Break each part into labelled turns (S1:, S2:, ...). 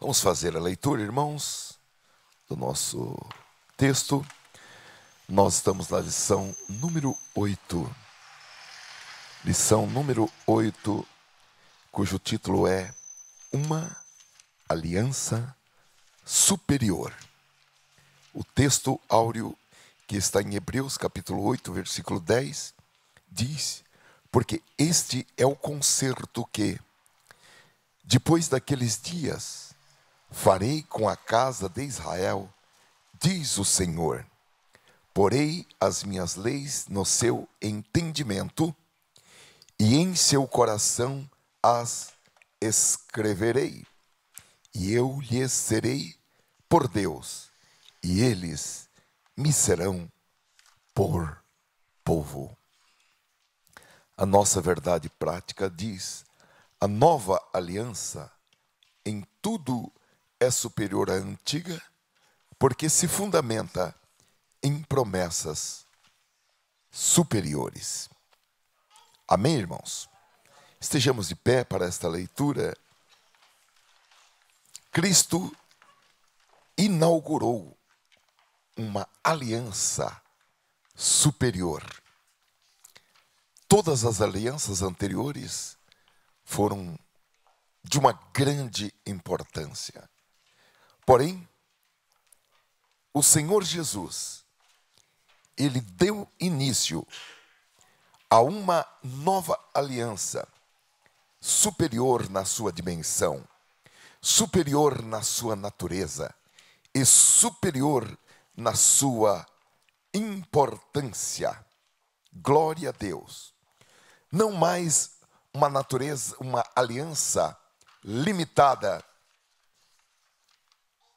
S1: Vamos fazer a leitura, irmãos, do nosso texto. Nós estamos na lição número 8. Lição número 8, cujo título é Uma Aliança Superior. O texto áureo que está em Hebreus capítulo 8, versículo 10, diz: porque este é o concerto que, depois daqueles dias, farei com a casa de Israel, diz o Senhor. Porei as minhas leis no seu entendimento e em seu coração as escreverei. E eu lhes serei por Deus, e eles me serão por povo. A nossa verdade prática diz: a nova aliança em tudo é superior à antiga, porque se fundamenta em promessas superiores. Amém, irmãos? Estejamos de pé para esta leitura. Cristo inaugurou uma aliança superior. Todas as alianças anteriores foram de uma grande importância. Porém, o Senhor Jesus, Ele deu início a uma nova aliança, superior na sua dimensão, superior na sua natureza e superior na sua importância. Glória a Deus. Não mais uma natureza, uma aliança limitada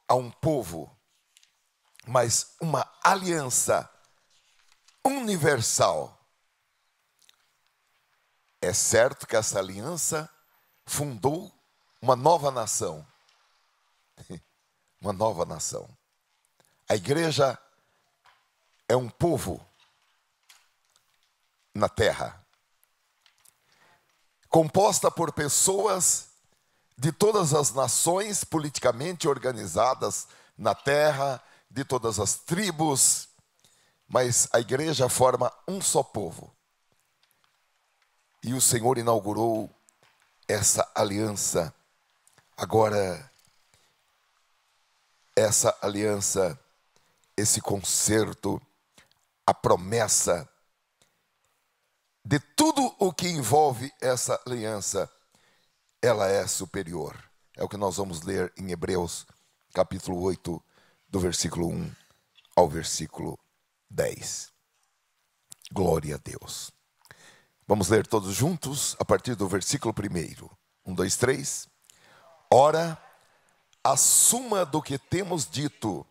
S1: a um povo, mas uma aliança universal. É certo que essa aliança fundou uma nova nação. Uma nova nação. A igreja é um povo na terra, composta por pessoas de todas as nações politicamente organizadas na terra, de todas as tribos, mas a igreja forma um só povo. E o Senhor inaugurou essa aliança. Agora, essa aliança, esse concerto, a promessa de tudo o que envolve essa aliança, ela é superior. É o que nós vamos ler em Hebreus capítulo 8, do versículo 1 ao versículo 10. Glória a Deus. Vamos ler todos juntos a partir do versículo 1. 1, 2, 3. Ora, a suma do que temos dito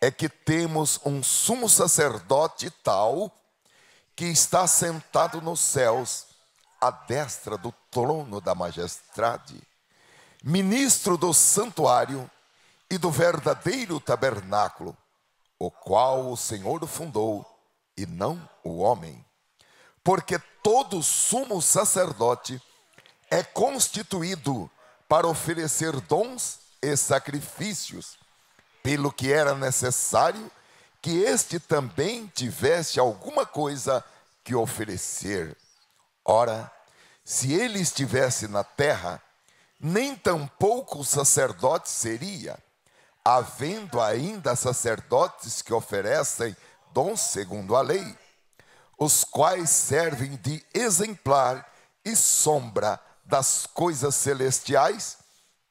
S1: é que temos um sumo sacerdote tal, que está sentado nos céus, à destra do trono da majestade, ministro do santuário e do verdadeiro tabernáculo, o qual o Senhor fundou, e não o homem. Porque todo sumo sacerdote é constituído para oferecer dons e sacrifícios, pelo que era necessário que este também tivesse alguma coisa que oferecer. Ora, se ele estivesse na terra, nem tampouco sacerdote seria, havendo ainda sacerdotes que oferecem dons segundo a lei, os quais servem de exemplar e sombra das coisas celestiais,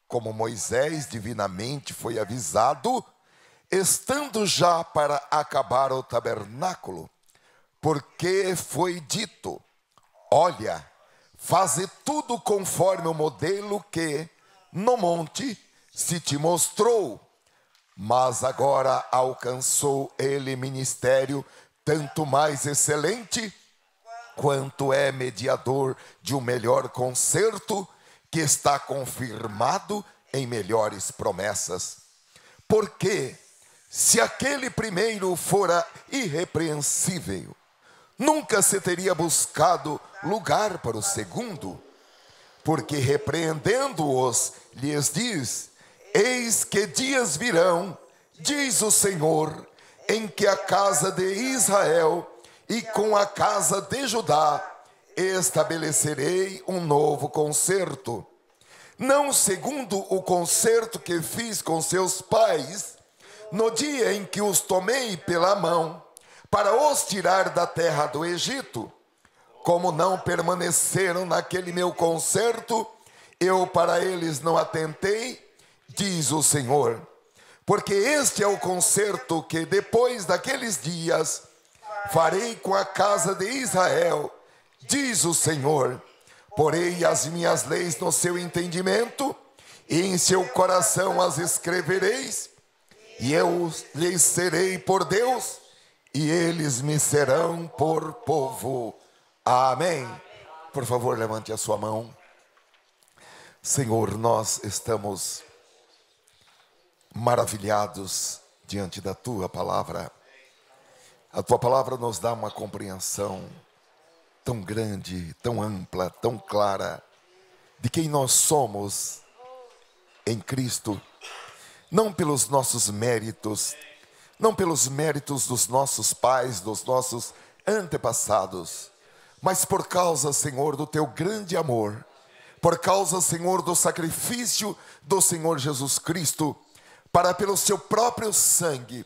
S1: como Moisés divinamente foi avisado, estando já para acabar o tabernáculo, porque foi dito: olha, faze tudo conforme o modelo que no monte se te mostrou. Mas agora alcançou ele ministério tanto mais excelente, quanto é mediador de um melhor concerto, que está confirmado em melhores promessas. Porque se aquele primeiro fora irrepreensível, nunca se teria buscado lugar para o segundo, porque repreendendo-os, lhes diz: Eis que dias virão, diz o Senhor, em que a casa de Israel e com a casa de Judá estabelecerei um novo concerto. Não segundo o concerto que fiz com seus pais, no dia em que os tomei pela mão, para os tirar da terra do Egito. Como não permaneceram naquele meu concerto, eu para eles não atentei, diz o Senhor. Porque este é o concerto que depois daqueles dias farei com a casa de Israel, diz o Senhor. Porei as minhas leis no seu entendimento, e em seu coração as escrevereis, e eu lhes serei por Deus, e eles me serão por povo. Amém. Por favor, levante a sua mão. Senhor, nós estamos maravilhados diante da tua palavra. A tua palavra nos dá uma compreensão tão grande, tão ampla, tão clara de quem nós somos em Cristo, não pelos nossos méritos, não pelos méritos dos nossos pais, dos nossos antepassados, mas por causa, Senhor, do teu grande amor, por causa, Senhor, do sacrifício do Senhor Jesus Cristo, para pelo seu próprio sangue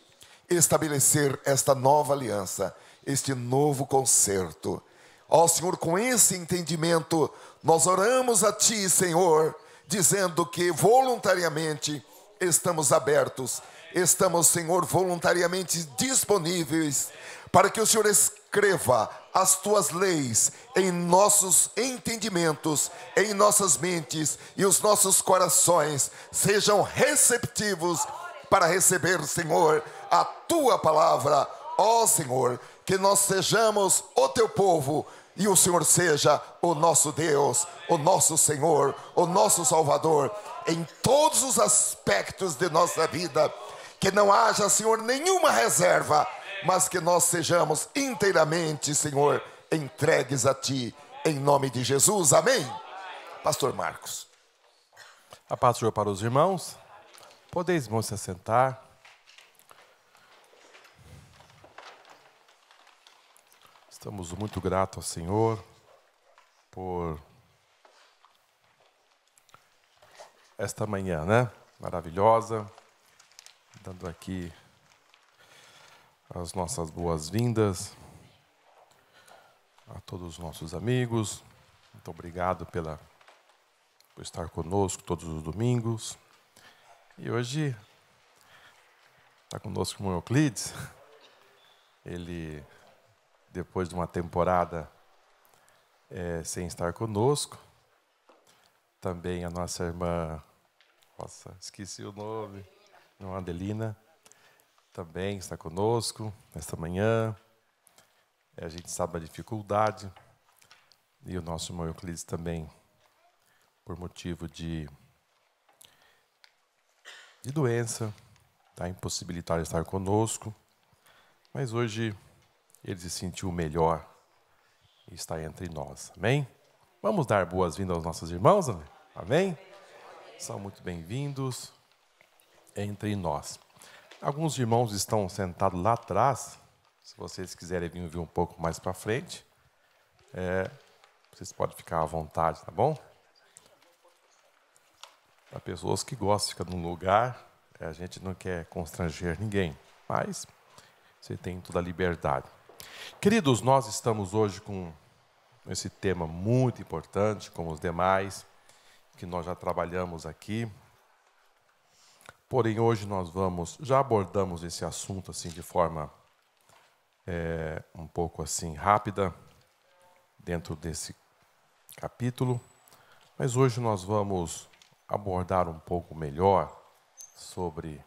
S1: estabelecer esta nova aliança, este novo concerto. Ó Senhor, com esse entendimento, nós oramos a Ti, Senhor, dizendo que voluntariamente estamos abertos, estamos, Senhor, voluntariamente disponíveis para que o Senhor escreva as Tuas leis em nossos entendimentos, em nossas mentes, e os nossos corações sejam receptivos para receber, Senhor, a Tua palavra. Ó Senhor, que nós sejamos o Teu povo, e o Senhor seja o nosso Deus, o nosso Senhor, o nosso Salvador, em todos os aspectos de nossa vida. Que não haja, Senhor, nenhuma reserva, mas que nós sejamos inteiramente, Senhor, entregues a Ti, em nome de Jesus. Amém? Pastor Marcos.
S2: A paz do Senhor para os irmãos. Podeis, irmãos, se assentar. Estamos muito gratos ao Senhor por esta manhã, né? Maravilhosa. Dando aqui as nossas boas-vindas a todos os nossos amigos. Muito obrigado por estar conosco todos os domingos. E hoje está conosco o irmão Euclides. Ele, depois de uma temporada sem estar conosco, também a nossa irmã, esqueci o nome, irmã Adelina, também está conosco nesta manhã. A gente sabe a dificuldade, e o nosso irmão Euclides também, por motivo de doença, está impossibilitado de estar conosco, mas hoje ele se sentiu melhor e está entre nós. Amém? Vamos dar boas-vindas aos nossos irmãos, amém? São muito bem-vindos entre nós. Alguns irmãos estão sentados lá atrás. Se vocês quiserem vir um pouco mais para frente, vocês podem ficar à vontade, tá bom? Para pessoas que gostam de ficar num lugar, a gente não quer constranger ninguém, mas você tem toda a liberdade. Queridos, nós estamos hoje com esse tema muito importante, como os demais, que nós já trabalhamos aqui. Porém, hoje nós já abordamos esse assunto assim de forma um pouco assim rápida, dentro desse capítulo. Mas hoje nós vamos abordar um pouco melhor sobre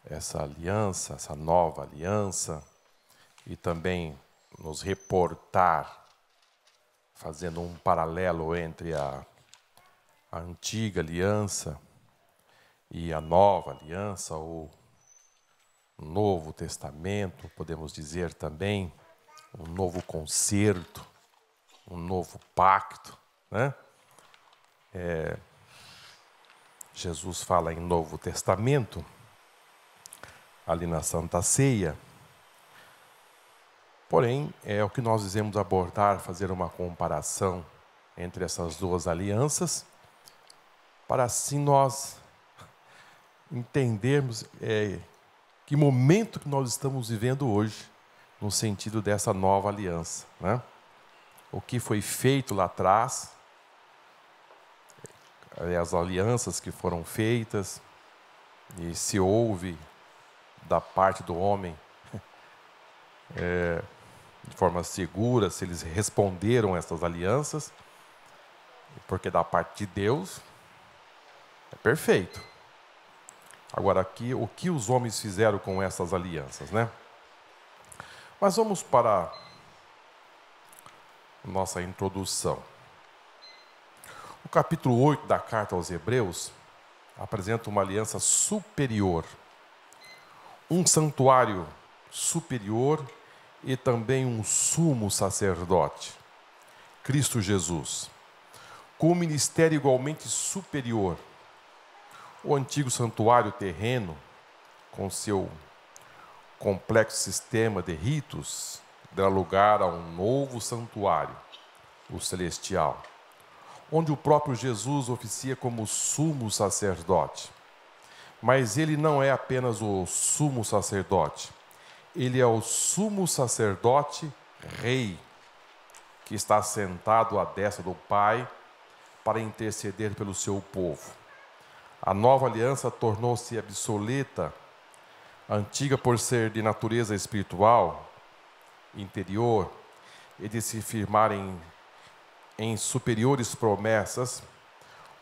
S2: essa aliança, essa nova aliança, e também nos reportar, fazendo um paralelo entre a antiga aliança e a nova aliança, ou Novo Testamento, podemos dizer também, um novo concerto, um novo pacto, né? Jesus fala em Novo Testamento, ali na Santa Ceia. Porém, é o que nós dizemos abordar, fazer uma comparação entre essas duas alianças, para assim nós entendermos que momento que nós estamos vivendo hoje, no sentido dessa nova aliança, né? O que foi feito lá atrás, as alianças que foram feitas, e se houve da parte do homem de forma segura, se eles responderam a essas alianças, porque da parte de Deus é perfeito. Agora aqui, o que os homens fizeram com essas alianças, né? Mas vamos para a nossa introdução. O capítulo 8 da carta aos Hebreus apresenta uma aliança superior, um santuário superior e também um sumo sacerdote, Cristo Jesus, com um ministério igualmente superior. O antigo santuário terreno, com seu complexo sistema de ritos, dá lugar a um novo santuário, o celestial, onde o próprio Jesus oficia como sumo sacerdote. Mas ele não é apenas o sumo sacerdote, ele é o sumo sacerdote rei, que está sentado à destra do Pai para interceder pelo seu povo. A nova aliança tornou-se obsoleta, antiga por ser de natureza espiritual, interior, e de se firmar em superiores promessas.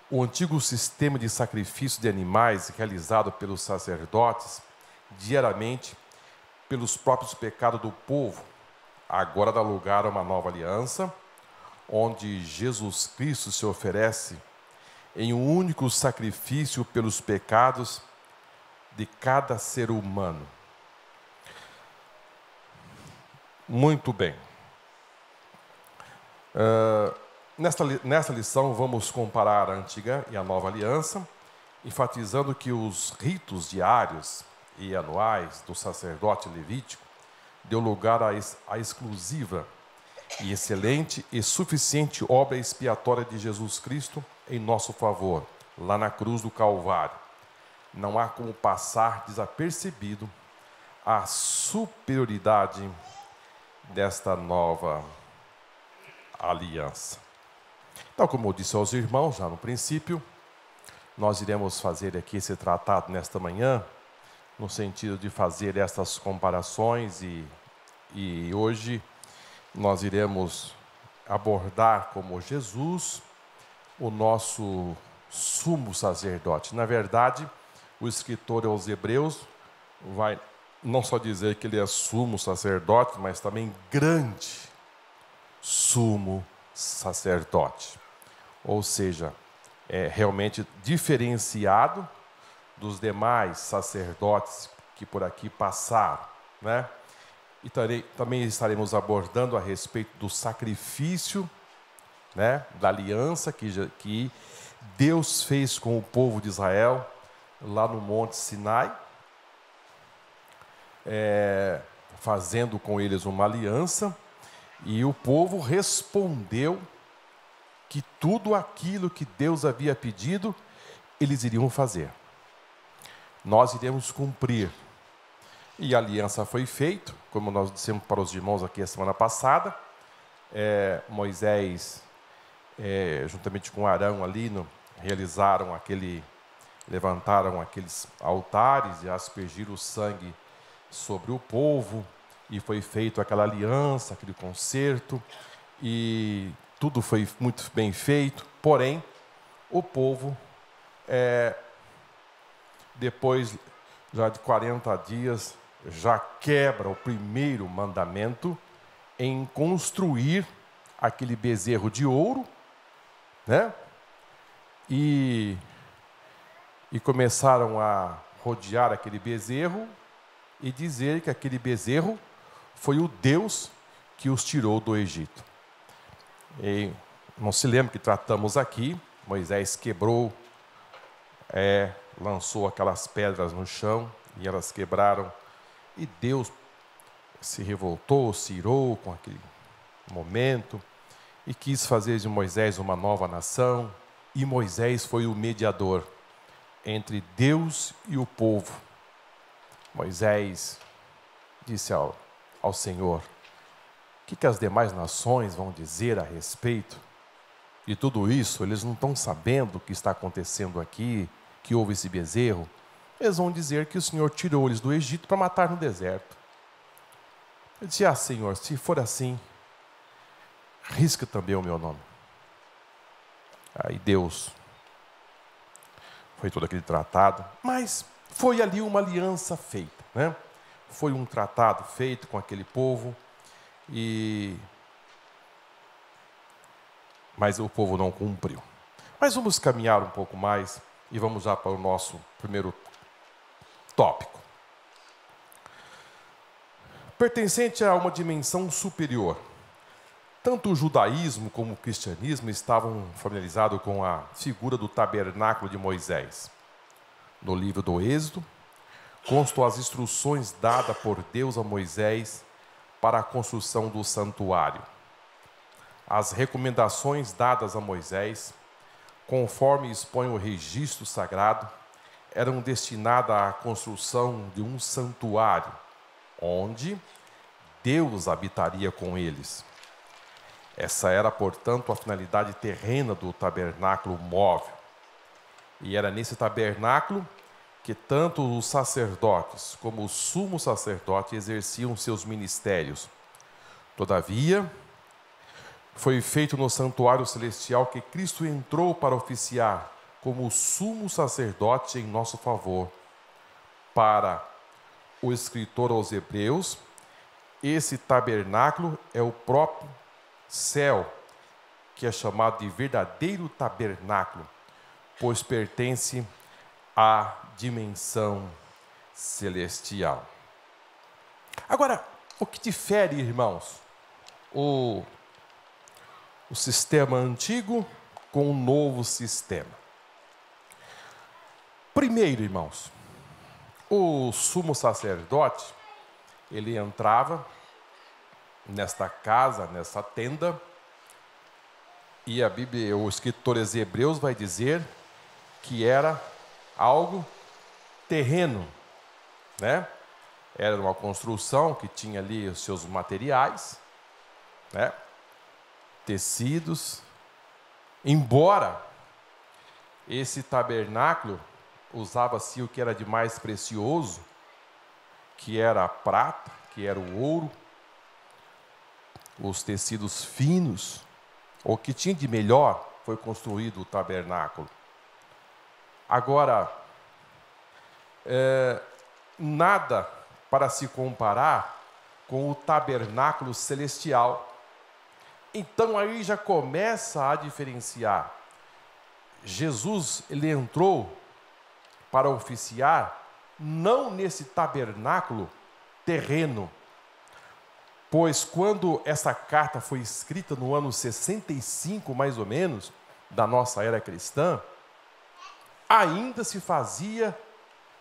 S2: O antigo sistema de sacrifício de animais realizado pelos sacerdotes diariamente pelos próprios pecados do povo, agora dá lugar a uma nova aliança, onde Jesus Cristo se oferece em um único sacrifício pelos pecados de cada ser humano. Muito bem. Nesta lição vamos comparar a antiga e a nova aliança, enfatizando que os ritos diários e anuais do sacerdote levítico deu lugar à exclusiva e excelente e suficiente obra expiatória de Jesus Cristo em nosso favor, lá na cruz do Calvário. Não há como passar desapercebido a superioridade desta nova aliança. Então, como eu disse aos irmãos já no princípio, nós iremos fazer aqui esse tratado nesta manhã, no sentido de fazer essas comparações e hoje nós iremos abordar como Jesus, o nosso sumo sacerdote. Na verdade, o escritor aos Hebreus vai não só dizer que ele é sumo sacerdote, mas também grande sumo sacerdote. Ou seja, é realmente diferenciado dos demais sacerdotes que por aqui passaram, né? E também estaremos abordando a respeito do sacrifício, né, da aliança que Deus fez com o povo de Israel lá no Monte Sinai, fazendo com eles uma aliança, e o povo respondeu que tudo aquilo que Deus havia pedido, eles iriam fazer. Nós iremos cumprir. E a aliança foi feita, como nós dissemos para os irmãos aqui a semana passada. Moisés, juntamente com Arão ali, levantaram aqueles altares e aspergiram o sangue sobre o povo, e foi feita aquela aliança, aquele concerto, e tudo foi muito bem feito. Porém, o povo, depois já de 40 dias, já quebra o primeiro mandamento em construir aquele bezerro de ouro, né? E começaram a rodear aquele bezerro e dizer que aquele bezerro foi o Deus que os tirou do Egito. E não se lembra que tratamos aqui, Moisés quebrou lançou aquelas pedras no chão e elas quebraram. E Deus se revoltou, se irou com aquele momento e quis fazer de Moisés uma nova nação. E Moisés foi o mediador entre Deus e o povo. Moisés disse ao Senhor: o que as demais nações vão dizer a respeito de tudo isso? Eles não estão sabendo o que está acontecendo aqui, que houve esse bezerro. Eles vão dizer que o Senhor tirou eles do Egito para matar no deserto. Eu disse: Senhor, se for assim, risca também o meu nome. Aí Deus foi todo aquele tratado, mas foi ali uma aliança feita, né? Foi um tratado feito com aquele povo, mas o povo não cumpriu. Mas vamos caminhar um pouco mais e vamos já para o nosso primeiro tópico. Pertencente a uma dimensão superior. Tanto o judaísmo como o cristianismo estavam familiarizados com a figura do tabernáculo de Moisés. No livro do Êxodo, constam as instruções dadas por Deus a Moisés para a construção do santuário. As recomendações dadas a Moisés, conforme expõe o registro sagrado, eram destinadas à construção de um santuário, onde Deus habitaria com eles. Essa era, portanto, a finalidade terrena do tabernáculo móvel. E era nesse tabernáculo que tanto os sacerdotes como o sumo sacerdote exerciam seus ministérios. Todavia, foi feito no santuário celestial que Cristo entrou para oficiar como o sumo sacerdote em nosso favor. Para o escritor aos Hebreus, esse tabernáculo é o próprio céu, que é chamado de verdadeiro tabernáculo, pois pertence à dimensão celestial. Agora, o que difere, irmãos, o sistema antigo com o novo sistema? Primeiro, irmãos, o sumo sacerdote, ele entrava nesta casa, nessa tenda, e a Bíblia, o escritor aos Hebreus vai dizer que era algo terreno, né? Era uma construção que tinha ali os seus materiais, né? Tecidos. Embora esse tabernáculo usava-se o que era de mais precioso, que era a prata, que era o ouro, os tecidos finos, o que tinha de melhor foi construído o tabernáculo. Agora, nada para se comparar com o tabernáculo celestial. Então aí já começa a diferenciar. Jesus, ele entrou para oficiar não nesse tabernáculo terreno, pois quando essa carta foi escrita no ano 65, mais ou menos, da nossa era cristã, ainda se fazia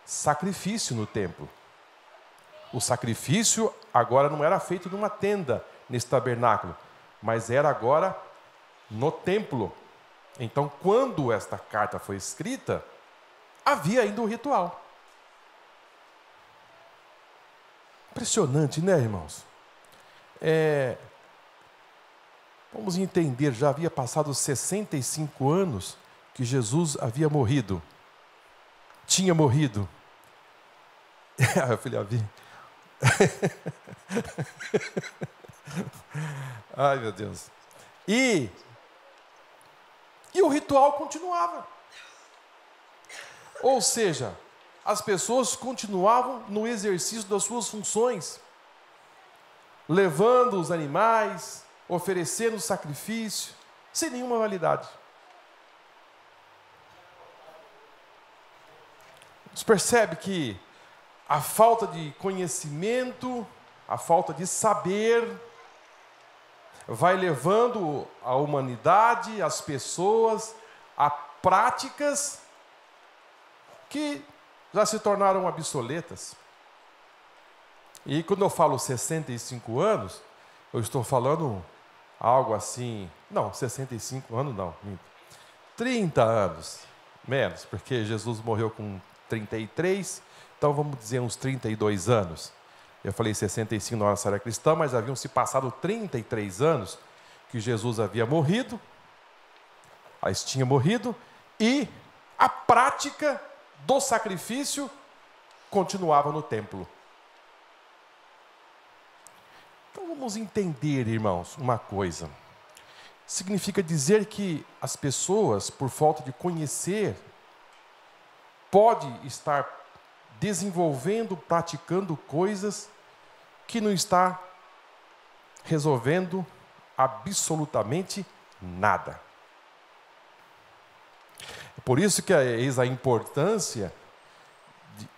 S2: sacrifício no templo. O sacrifício agora não era feito numa tenda, nesse tabernáculo, mas era agora no templo. Então, quando esta carta foi escrita, havia ainda um ritual. Impressionante, né, irmãos? Vamos entender, já havia passado 65 anos que Jesus havia morrido. Tinha morrido. Eu falei, havia. Ai, meu Deus. E o ritual continuava. Ou seja, as pessoas continuavam no exercício das suas funções, levando os animais, oferecendo sacrifício, sem nenhuma validade. Você percebe que a falta de conhecimento, a falta de saber, vai levando a humanidade, as pessoas, a práticas que já se tornaram obsoletas. E quando eu falo 65 anos, eu estou falando algo assim, não, 65 anos não, 30 anos, menos, porque Jesus morreu com 33, então vamos dizer uns 32 anos. Eu falei 65 na nossa era cristã, mas haviam se passado 33 anos que Jesus havia morrido, mas tinha morrido, e a prática do sacrifício continuava no templo. Então vamos entender, irmãos, uma coisa. Significa dizer que as pessoas, por falta de conhecer, pode estar desenvolvendo, praticando coisas que não está resolvendo absolutamente nada. Por isso que eis a importância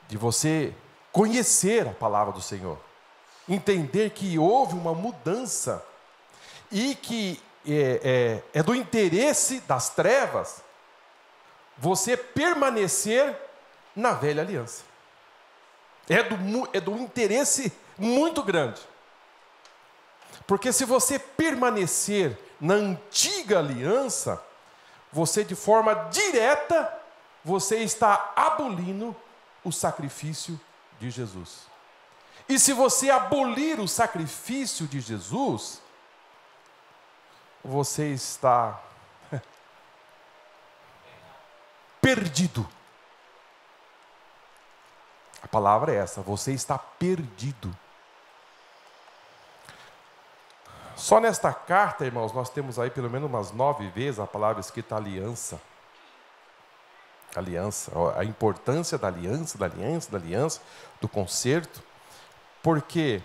S2: de você conhecer a palavra do Senhor. Entender que houve uma mudança e que é do interesse das trevas você permanecer na velha aliança. É do interesse muito grande. Porque se você permanecer na antiga aliança, você de forma direta, você está abolindo o sacrifício de Jesus. E se você abolir o sacrifício de Jesus, você está perdido. A palavra é essa, você está perdido. Só nesta carta, irmãos, nós temos aí pelo menos umas 9 vezes a palavra escrita aliança. Aliança, a importância da aliança, do concerto. Porque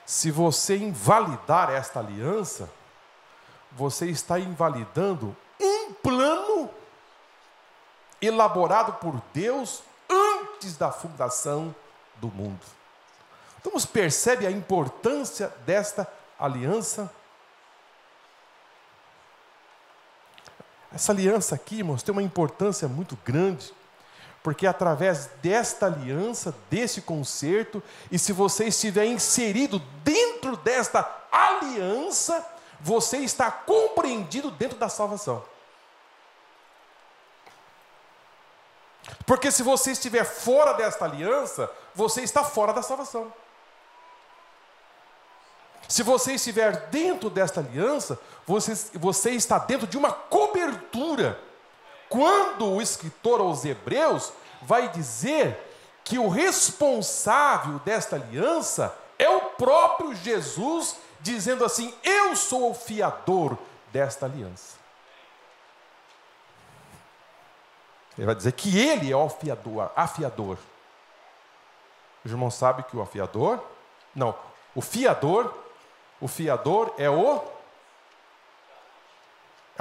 S2: se você invalidar esta aliança, você está invalidando um plano elaborado por Deus antes da fundação do mundo. Então você percebe a importância desta aliança? Essa aliança aqui, irmãos, tem uma importância muito grande, porque através desta aliança, desse concerto, e se você estiver inserido dentro desta aliança, você está compreendido dentro da salvação. Porque se você estiver fora desta aliança, você está fora da salvação. Se você estiver dentro desta aliança, você está dentro de uma cobertura. Quando o escritor aos Hebreus vai dizer que o responsável desta aliança é o próprio Jesus, dizendo assim: eu sou o fiador desta aliança. Ele vai dizer que ele é o afiador. Os irmãos sabem que o fiador é o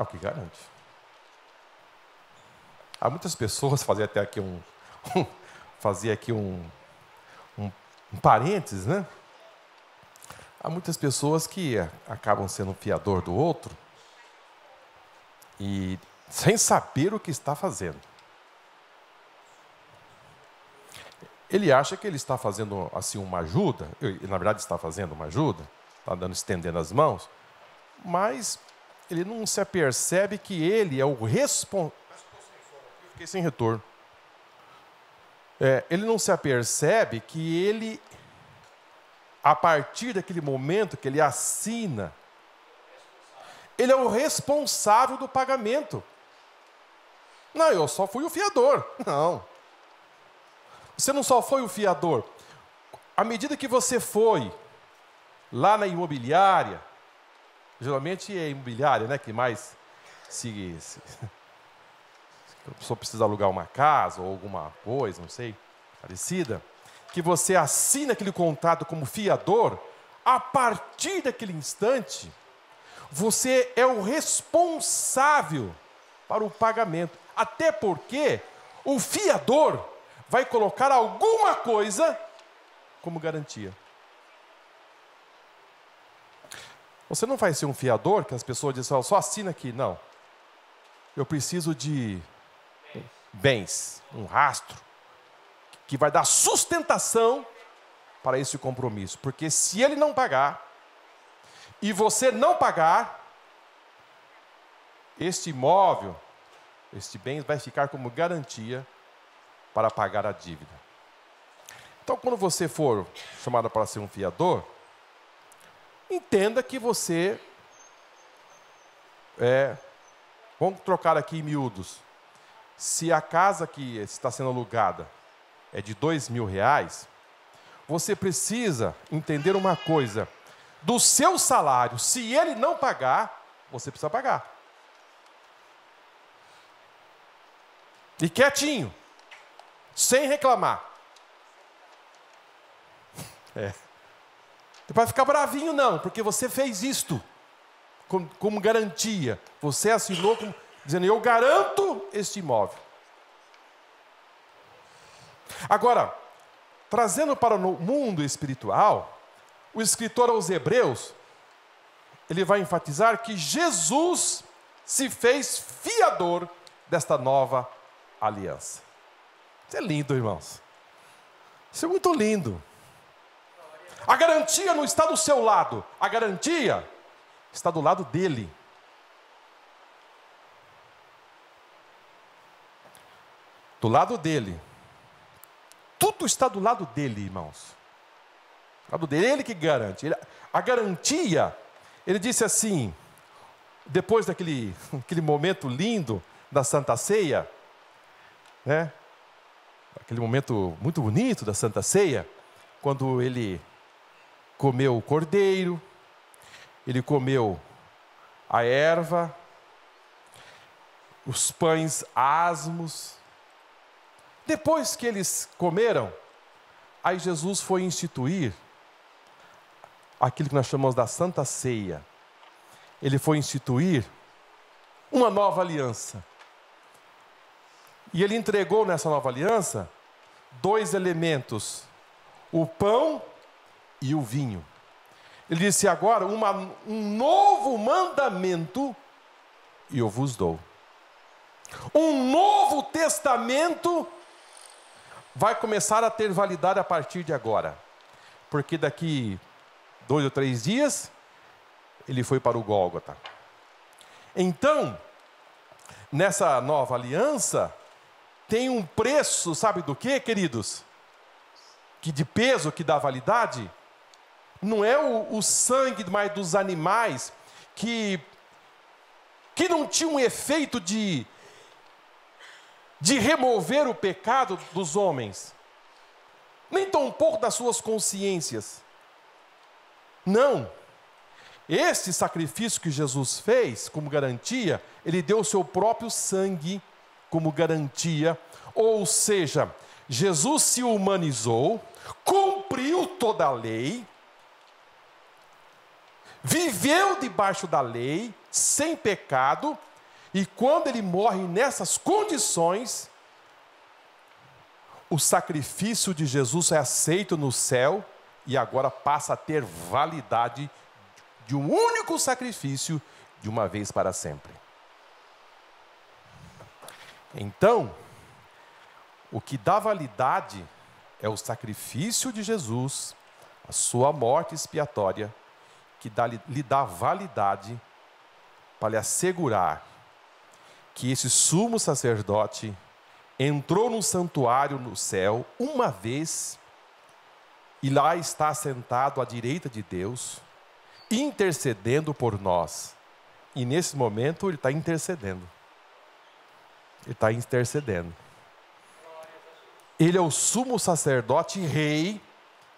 S2: que garante. Há muitas pessoas, fazia aqui um parênteses, né? Há muitas pessoas que acabam sendo fiador do outro e sem saber o que está fazendo. Ele acha que ele está fazendo assim uma ajuda, na verdade está fazendo uma ajuda, está estendendo as mãos, mas ele não se apercebe que ele é o responsável. Fiquei sem retorno. Ele não se apercebe que ele, a partir daquele momento que ele assina, ele é o responsável do pagamento. Não, eu só fui o fiador. Não. Você não só foi o fiador. À medida que você foi lá na imobiliária, geralmente é imobiliária, né, que mais a pessoa precisa alugar uma casa ou alguma coisa, não sei, parecida, que você assina aquele contrato como fiador, a partir daquele instante, você é o responsável para o pagamento. Até porque o fiador vai colocar alguma coisa como garantia. Você não vai ser um fiador que as pessoas dizem: só assina aqui. Não. Eu preciso de bens, um rastro, que vai dar sustentação para esse compromisso. Porque se ele não pagar, e você não pagar, este imóvel, este bem vai ficar como garantia para pagar a dívida. Então, quando você for chamado para ser um fiador, entenda que você vamos trocar aqui em miúdos. Se a casa que está sendo alugada é de R$2.000, você precisa entender uma coisa. Do seu salário, se ele não pagar, você precisa pagar. E quietinho, sem reclamar. Não vai ficar bravinho não, porque você fez isto como garantia. Você assinou dizendo, eu garanto este imóvel. Agora, trazendo para o mundo espiritual, o escritor aos Hebreus, ele vai enfatizar que Jesus se fez fiador desta nova aliança. Isso é lindo, irmãos. Isso é muito lindo. A garantia não está do seu lado, a garantia está do lado dele. Do lado dele. Tudo está do lado dele, irmãos. Do lado dele, ele que garante. A garantia, ele disse assim, depois daquele momento lindo da Santa Ceia, né? Aquele momento muito bonito da Santa Ceia, quando ele comeu o cordeiro, ele comeu a erva, os pães asmos. Depois que eles comeram, aí Jesus foi instituir aquilo que nós chamamos da Santa Ceia. Ele foi instituir uma nova aliança. E ele entregou nessa nova aliança 2 elementos, o pão e o vinho. Ele disse agora, um novo mandamento eu vos dou. Um novo testamento vai começar a ter validade a partir de agora. Porque daqui 2 ou 3 dias, ele foi para o Gólgota. Então, nessa nova aliança, tem um preço, sabe do que, queridos? Que de peso, que dá validade? Não é o sangue mais dos animais, que não tinha um efeito de remover o pecado dos homens, nem tão pouco das suas consciências. Não. Este sacrifício que Jesus fez como garantia, ele deu o seu próprio sangue como garantia, ou seja, Jesus se humanizou, cumpriu toda a lei, viveu debaixo da lei, sem pecado, e quando ele morre nessas condições, o sacrifício de Jesus é aceito no céu e agora passa a ter validade de um único sacrifício de uma vez para sempre. Então, o que dá validade é o sacrifício de Jesus, a sua morte expiatória, que lhe dá validade para lhe assegurar que esse sumo sacerdote entrou no santuário no céu uma vez e lá está sentado à direita de Deus, intercedendo por nós. E nesse momento ele está intercedendo. Ele está intercedendo. Ele é o sumo sacerdote rei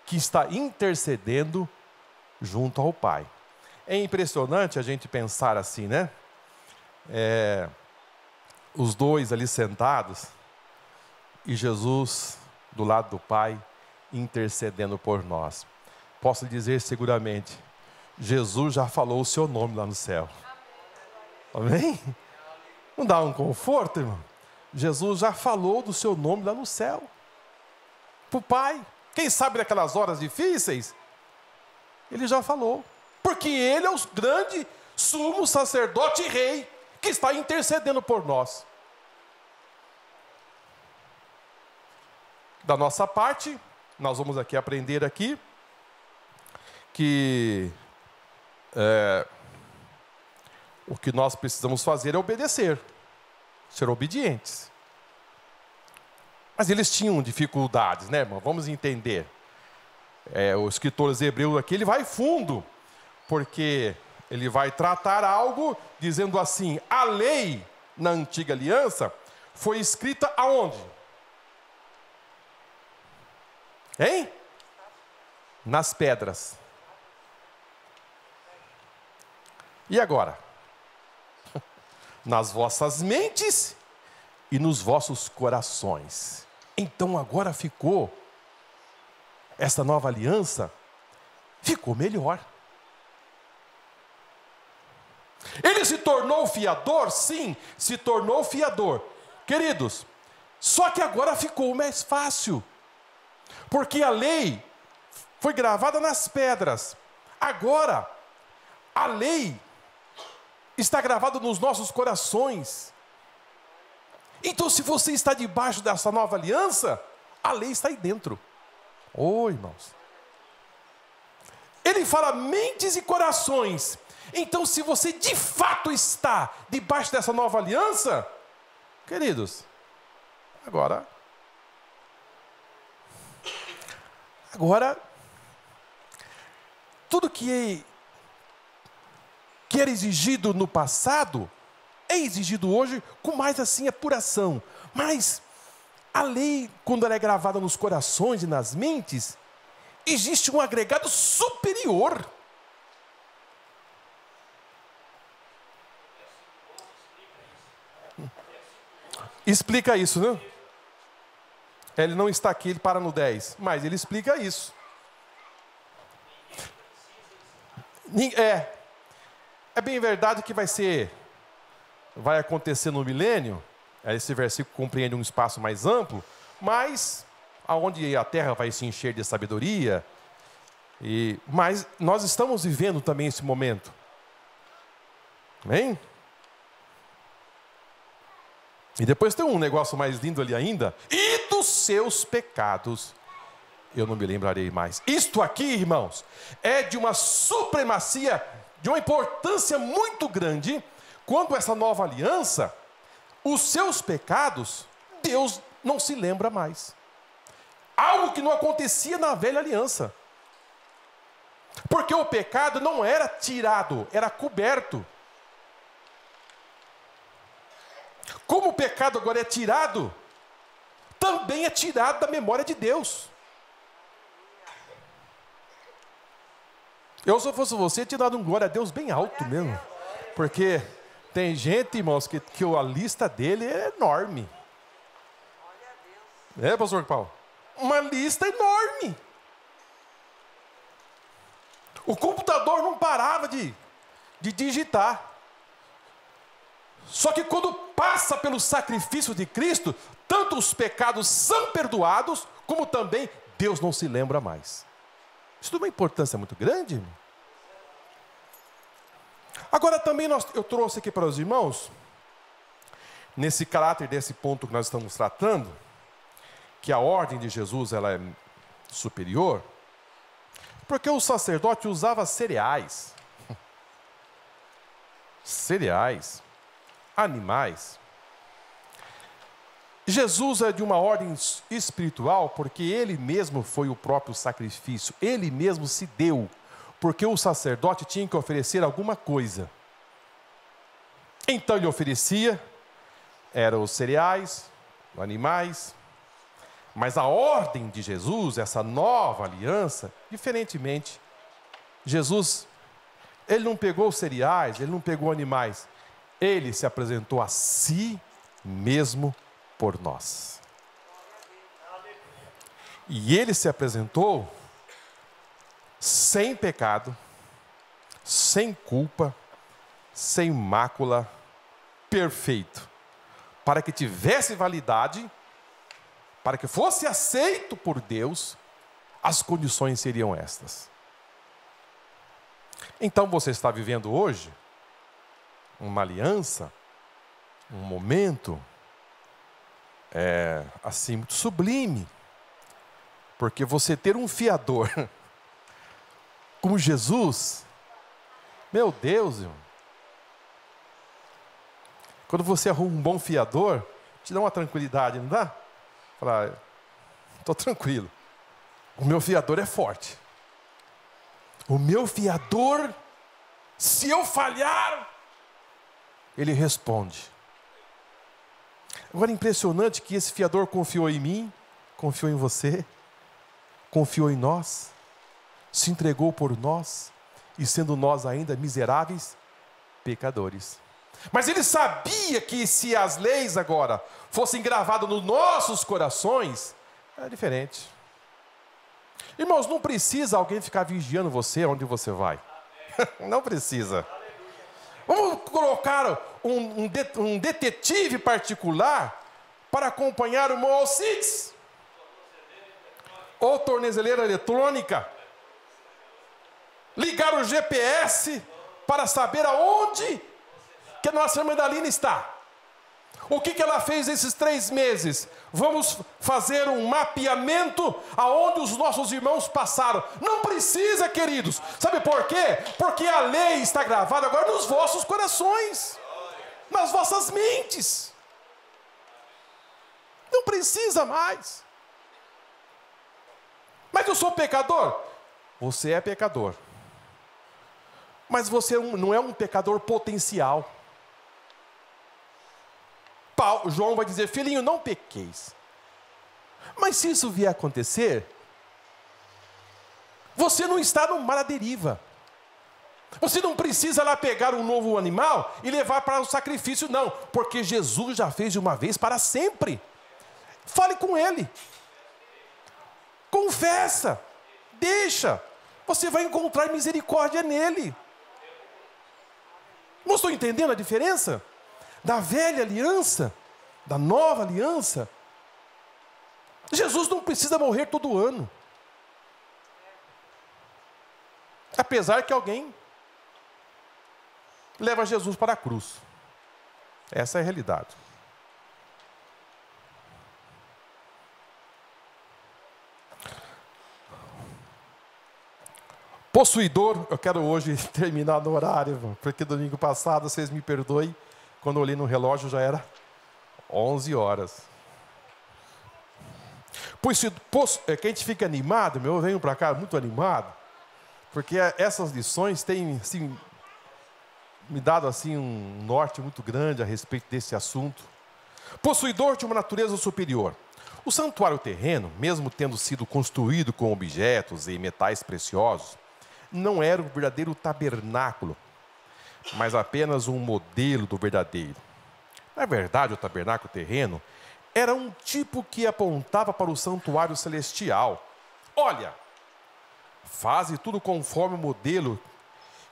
S2: que está intercedendo junto ao Pai. É impressionante a gente pensar assim, né? Os dois ali sentados e Jesus do lado do Pai intercedendo por nós. Posso dizer seguramente, Jesus já falou o seu nome lá no céu. Amém? Não dá um conforto, irmão? Jesus já falou do seu nome lá no céu. Para o Pai. Quem sabe naquelas horas difíceis, ele já falou. Porque ele é o grande sumo sacerdote e rei que está intercedendo por nós. da nossa parte, nós vamos aqui aprender aqui que o que nós precisamos fazer é obedecer, ser obedientes. Mas eles tinham dificuldades, né, irmão? Vamos entender. O escritor hebreu aqui, ele vai fundo, porque ele vai tratar algo dizendo assim: a lei na antiga aliança foi escrita aonde? Hein? Nas pedras. E agora? Nas vossas mentes e nos vossos corações. Então agora ficou, essa nova aliança ficou melhor. Ele se tornou fiador? Sim, se tornou fiador. Queridos, só que agora ficou mais fácil. Porque a lei foi gravada nas pedras. Agora, a lei está gravada nos nossos corações. Então, se você está debaixo dessa nova aliança, a lei está aí dentro. Oi, irmãos. Ele fala mentes e corações. Então, se você de fato está debaixo dessa nova aliança, queridos, agora, tudo que era exigido no passado, é exigido hoje com mais assim apuração. Mas a lei, quando ela é gravada nos corações e nas mentes, existe um agregado superior. Explica isso, né? Ele não está aqui, ele para no 10, mas ele explica isso. É bem verdade que vai acontecer no milênio. Esse versículo compreende um espaço mais amplo, mas aonde a terra vai se encher de sabedoria. Mas nós estamos vivendo também esse momento. Amém? E depois tem um negócio mais lindo ali ainda. E dos seus pecados eu não me lembrarei mais. Isto aqui, irmãos, é de uma supremacia, de uma importância muito grande. Quando essa nova aliança, os seus pecados, Deus não se lembra mais. Algo que não acontecia na velha aliança. Porque o pecado não era tirado, era coberto. Como o pecado agora é tirado, também é tirado da memória de Deus. Eu, se eu fosse você, tinha dado um glória a Deus bem alto mesmo. Porque tem gente, irmãos, que a lista dele é enorme. Pastor Paulo? Uma lista enorme. O computador não parava de digitar. Só que quando passa pelo sacrifício de Cristo, tanto os pecados são perdoados, como também Deus não se lembra mais. Isso tem uma importância muito grande, irmão. Agora também eu trouxe aqui para os irmãos, nesse caráter desse ponto que nós estamos tratando, que a ordem de Jesus ela é superior, porque o sacerdote usava cereais, animais. Jesus é de uma ordem espiritual, porque ele mesmo foi o próprio sacrifício, ele mesmo se deu, porque o sacerdote tinha que oferecer alguma coisa. Então ele oferecia, eram os cereais, os animais, mas a ordem de Jesus, essa nova aliança, diferentemente, Jesus, ele não pegou os cereais, ele não pegou animais, ele se apresentou a si mesmo por nós. E ele se apresentou sem pecado, sem culpa, sem mácula, perfeito, para que tivesse validade, para que fosse aceito por Deus. As condições seriam estas. Então você está vivendo hoje uma aliança, um momento assim muito sublime, Porque você ter um fiador como Jesus, meu Deus, irmão. Quando você arruma um bom fiador, te dá uma tranquilidade, não dá? Fala, estou tranquilo. O meu fiador é forte. O meu fiador, se eu falhar, ele responde. Agora, impressionante que esse fiador confiou em mim, confiou em você, confiou em nós, se entregou por nós, e sendo nós ainda miseráveis pecadores. Mas ele sabia que se as leis agora fossem gravadas nos nossos corações, era diferente. Irmãos, não precisa alguém ficar vigiando você onde você vai. Não precisa. Vamos colocar um detetive particular para acompanhar o irmão Alcides. Ou tornezeleira eletrônica. Ligar o GPS para saber aonde que a nossa irmã Dalina está. O que ela fez esses 3 meses? Vamos fazer um mapeamento aonde os nossos irmãos passaram. Não precisa, queridos. Sabe por quê? Porque a lei está gravada agora nos vossos corações, nas vossas mentes. Não precisa mais. Mas eu sou pecador? Você é pecador. Mas você não é um pecador potencial. João vai dizer, filhinho, não pequeis. Mas se isso vier a acontecer, você não está no mar à deriva. Você não precisa lá pegar um novo animal e levar para o sacrifício, não. Porque Jesus já fez de uma vez para sempre. Fale com Ele. Confessa. Deixa. Você vai encontrar misericórdia nele. Não estou entendendo a diferença? Da velha aliança, da nova aliança. Jesus não precisa morrer todo ano. Apesar que alguém leva Jesus para a cruz. Essa é a realidade. Possuidor, eu quero hoje terminar no horário, porque domingo passado, vocês me perdoem, quando eu olhei no relógio já era 11 horas. Que a gente fica animado, eu venho para cá muito animado, porque essas lições têm assim, me dado assim, um norte muito grande a respeito desse assunto. Possuidor de uma natureza superior. O santuário terreno, mesmo tendo sido construído com objetos e metais preciosos, não era o verdadeiro tabernáculo, mas apenas um modelo do verdadeiro. Na verdade, o tabernáculo terreno era um tipo que apontava para o santuário celestial. Olha, faze tudo conforme o modelo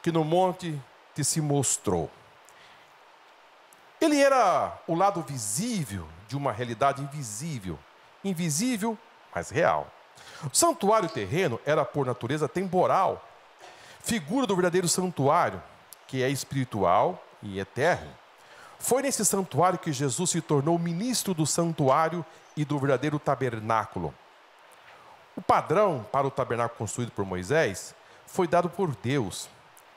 S2: que no monte te se mostrou. Ele era o lado visível de uma realidade invisível. Invisível, mas real. O santuário terreno era, por natureza, temporal. Figura do verdadeiro santuário, que é espiritual e eterno. Foi nesse santuário que Jesus se tornou ministro do santuário e do verdadeiro tabernáculo. O padrão para o tabernáculo construído por Moisés foi dado por Deus.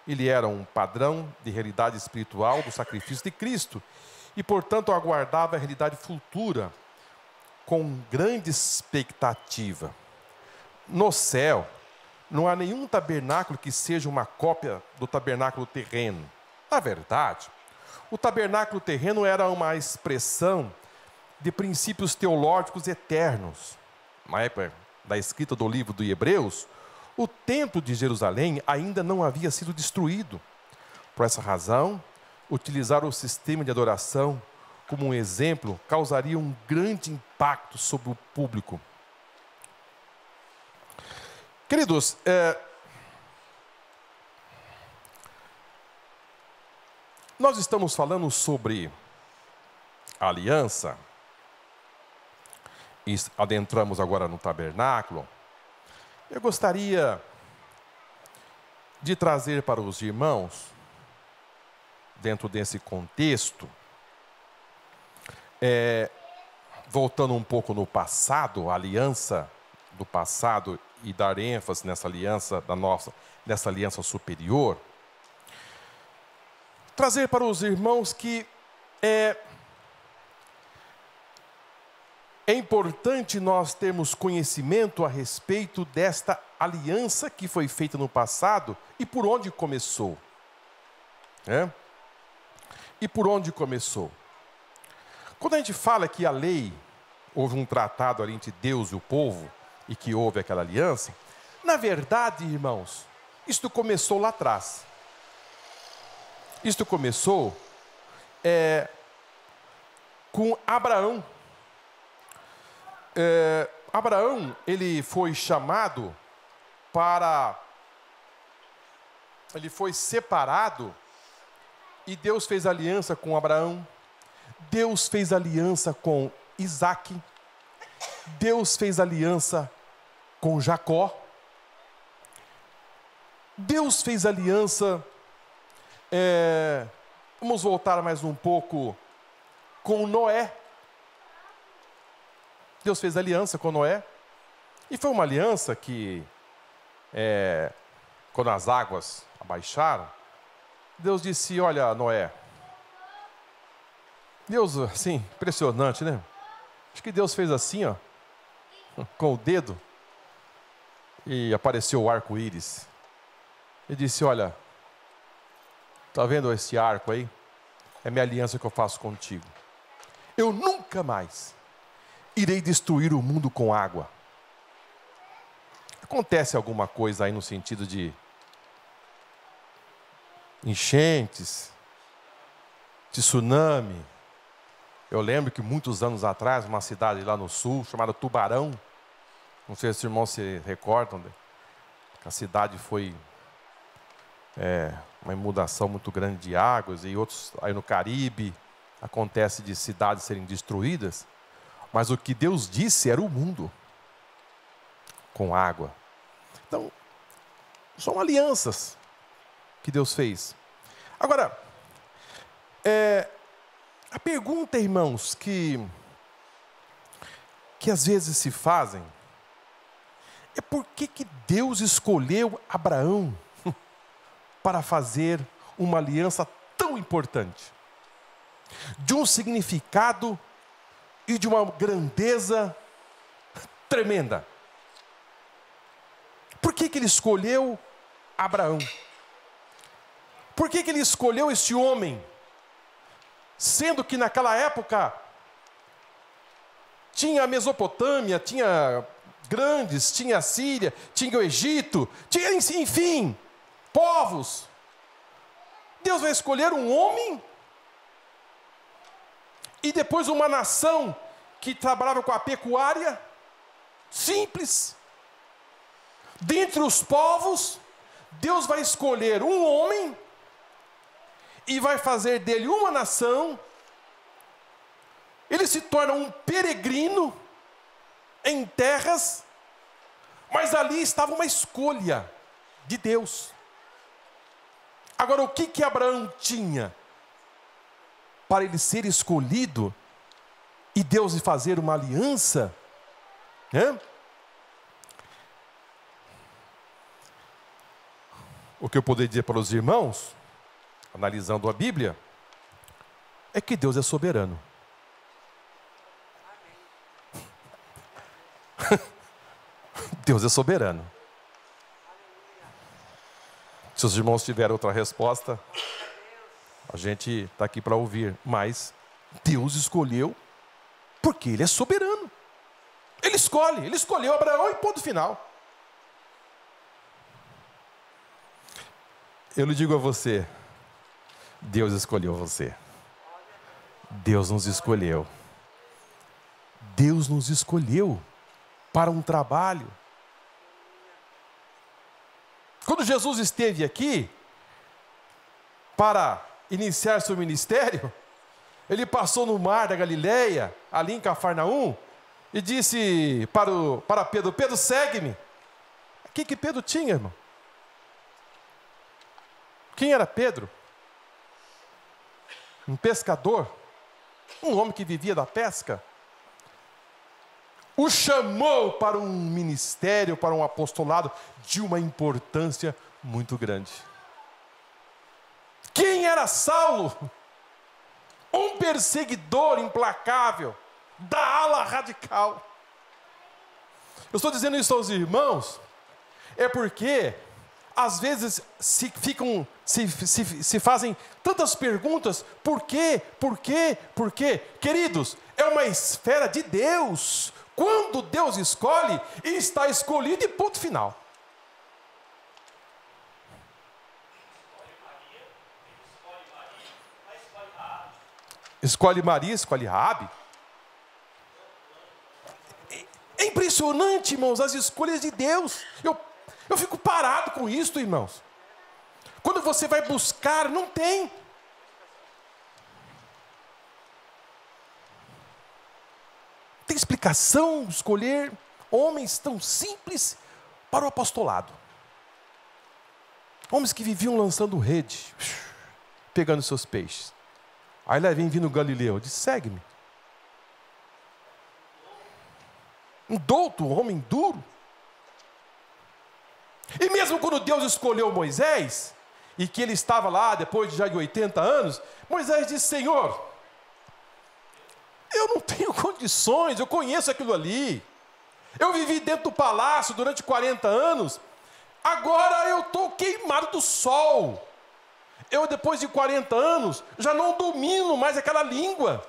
S2: Ele era um padrão de realidade espiritual do sacrifício de Cristo e, portanto, aguardava a realidade futura com grande expectativa. No céu, não há nenhum tabernáculo que seja uma cópia do tabernáculo terreno. Na verdade, o tabernáculo terreno era uma expressão de princípios teológicos eternos. Na época da escrita do livro de Hebreus, o templo de Jerusalém ainda não havia sido destruído. Por essa razão, utilizar o sistema de adoração como um exemplo causaria um grande impacto sobre o público. Queridos, nós estamos falando sobre a aliança, e adentramos agora no tabernáculo. Eu gostaria de trazer para os irmãos, dentro desse contexto, voltando um pouco no passado, a aliança do passado e dar ênfase nessa aliança nessa aliança superior, trazer para os irmãos que é importante nós termos conhecimento a respeito desta aliança que foi feita no passado e por onde começou. E por onde começou? Quando a gente fala que a lei, houve um tratado ali entre Deus e o povo, e que houve aquela aliança, na verdade, irmãos, isto começou lá atrás. Isto começou com Abraão. Abraão, ele foi chamado ele foi separado, e Deus fez aliança com Abraão, Deus fez aliança com Isaque, Deus fez aliança com Jacó, Deus fez aliança, vamos voltar mais um pouco, com Noé. Deus fez aliança com Noé, e foi uma aliança que, quando as águas abaixaram, Deus disse: olha, Noé, Deus, assim, impressionante, né? Acho que Deus fez assim, ó, com o dedo, e apareceu o arco-íris. Ele disse: olha, está vendo esse arco aí? É minha aliança que eu faço contigo. Eu nunca mais irei destruir o mundo com água. Acontece alguma coisa aí no sentido de enchentes, tsunami. Eu lembro que muitos anos atrás, uma cidade lá no sul, chamada Tubarão, não sei se os irmãos se recordam, que a cidade foi uma inundação muito grande de águas, e outros aí no Caribe, acontece de cidades serem destruídas, mas o que Deus disse era o mundo com água. Então, são alianças que Deus fez. Agora, a pergunta, irmãos, que às vezes se fazem, é por que Deus escolheu Abraão para fazer uma aliança tão importante, de um significado e de uma grandeza tremenda. Por que ele escolheu Abraão? Por que ele escolheu esse homem? Sendo que naquela época tinha a Mesopotâmia, tinha grandes, tinha a Síria, tinha o Egito, tinha, enfim, povos. Deus vai escolher um homem e depois uma nação que trabalhava com a pecuária simples. Dentre os povos, Deus vai escolher um homem e vai fazer dele uma nação. Ele se torna um peregrino em terras, mas ali estava uma escolha de Deus. Agora, o que Abraão tinha para ele ser escolhido e Deus fazer uma aliança? O que eu poderia dizer para os irmãos, analisando a Bíblia, é que Deus é soberano. Deus é soberano. Se os irmãos tiverem outra resposta, a gente está aqui para ouvir. Mas Deus escolheu porque Ele é soberano. Ele escolheu Abraão e ponto final. Eu lhe digo a você, Deus escolheu você. Deus nos escolheu. Deus nos escolheu para um trabalho. Quando Jesus esteve aqui para iniciar seu ministério, ele passou no mar da Galileia, ali em Cafarnaum, e disse para Pedro: Pedro, segue-me. O que Pedro tinha, irmão? Quem era Pedro? Um pescador, um homem que vivia da pesca. o chamou para um ministério, para um apostolado de uma importância muito grande. Quem era Saulo? Um perseguidor implacável, da ala radical. Eu estou dizendo isso aos irmãos, é porque às vezes se fazem tantas perguntas, por quê? Por quê? Por quê? Queridos, é uma esfera de Deus. Quando Deus escolhe, está escolhido e ponto final. Escolhe Maria, escolhe Raabe. É impressionante, irmãos, as escolhas de Deus. Eu fico parado com isso, irmãos. Quando você vai buscar, não tem. Tem explicação escolher homens tão simples para o apostolado. Homens que viviam lançando rede, pegando seus peixes. Aí lá vem vindo Galileu, diz, segue-me. Um douto, um homem duro. E mesmo quando Deus escolheu Moisés, e que ele estava lá depois de já de 80 anos, Moisés disse, Senhor, eu não tenho condições, eu conheço aquilo ali. Eu vivi dentro do palácio durante 40 anos, agora eu estou queimado do sol. Eu, depois de 40 anos, já não domino mais aquela língua.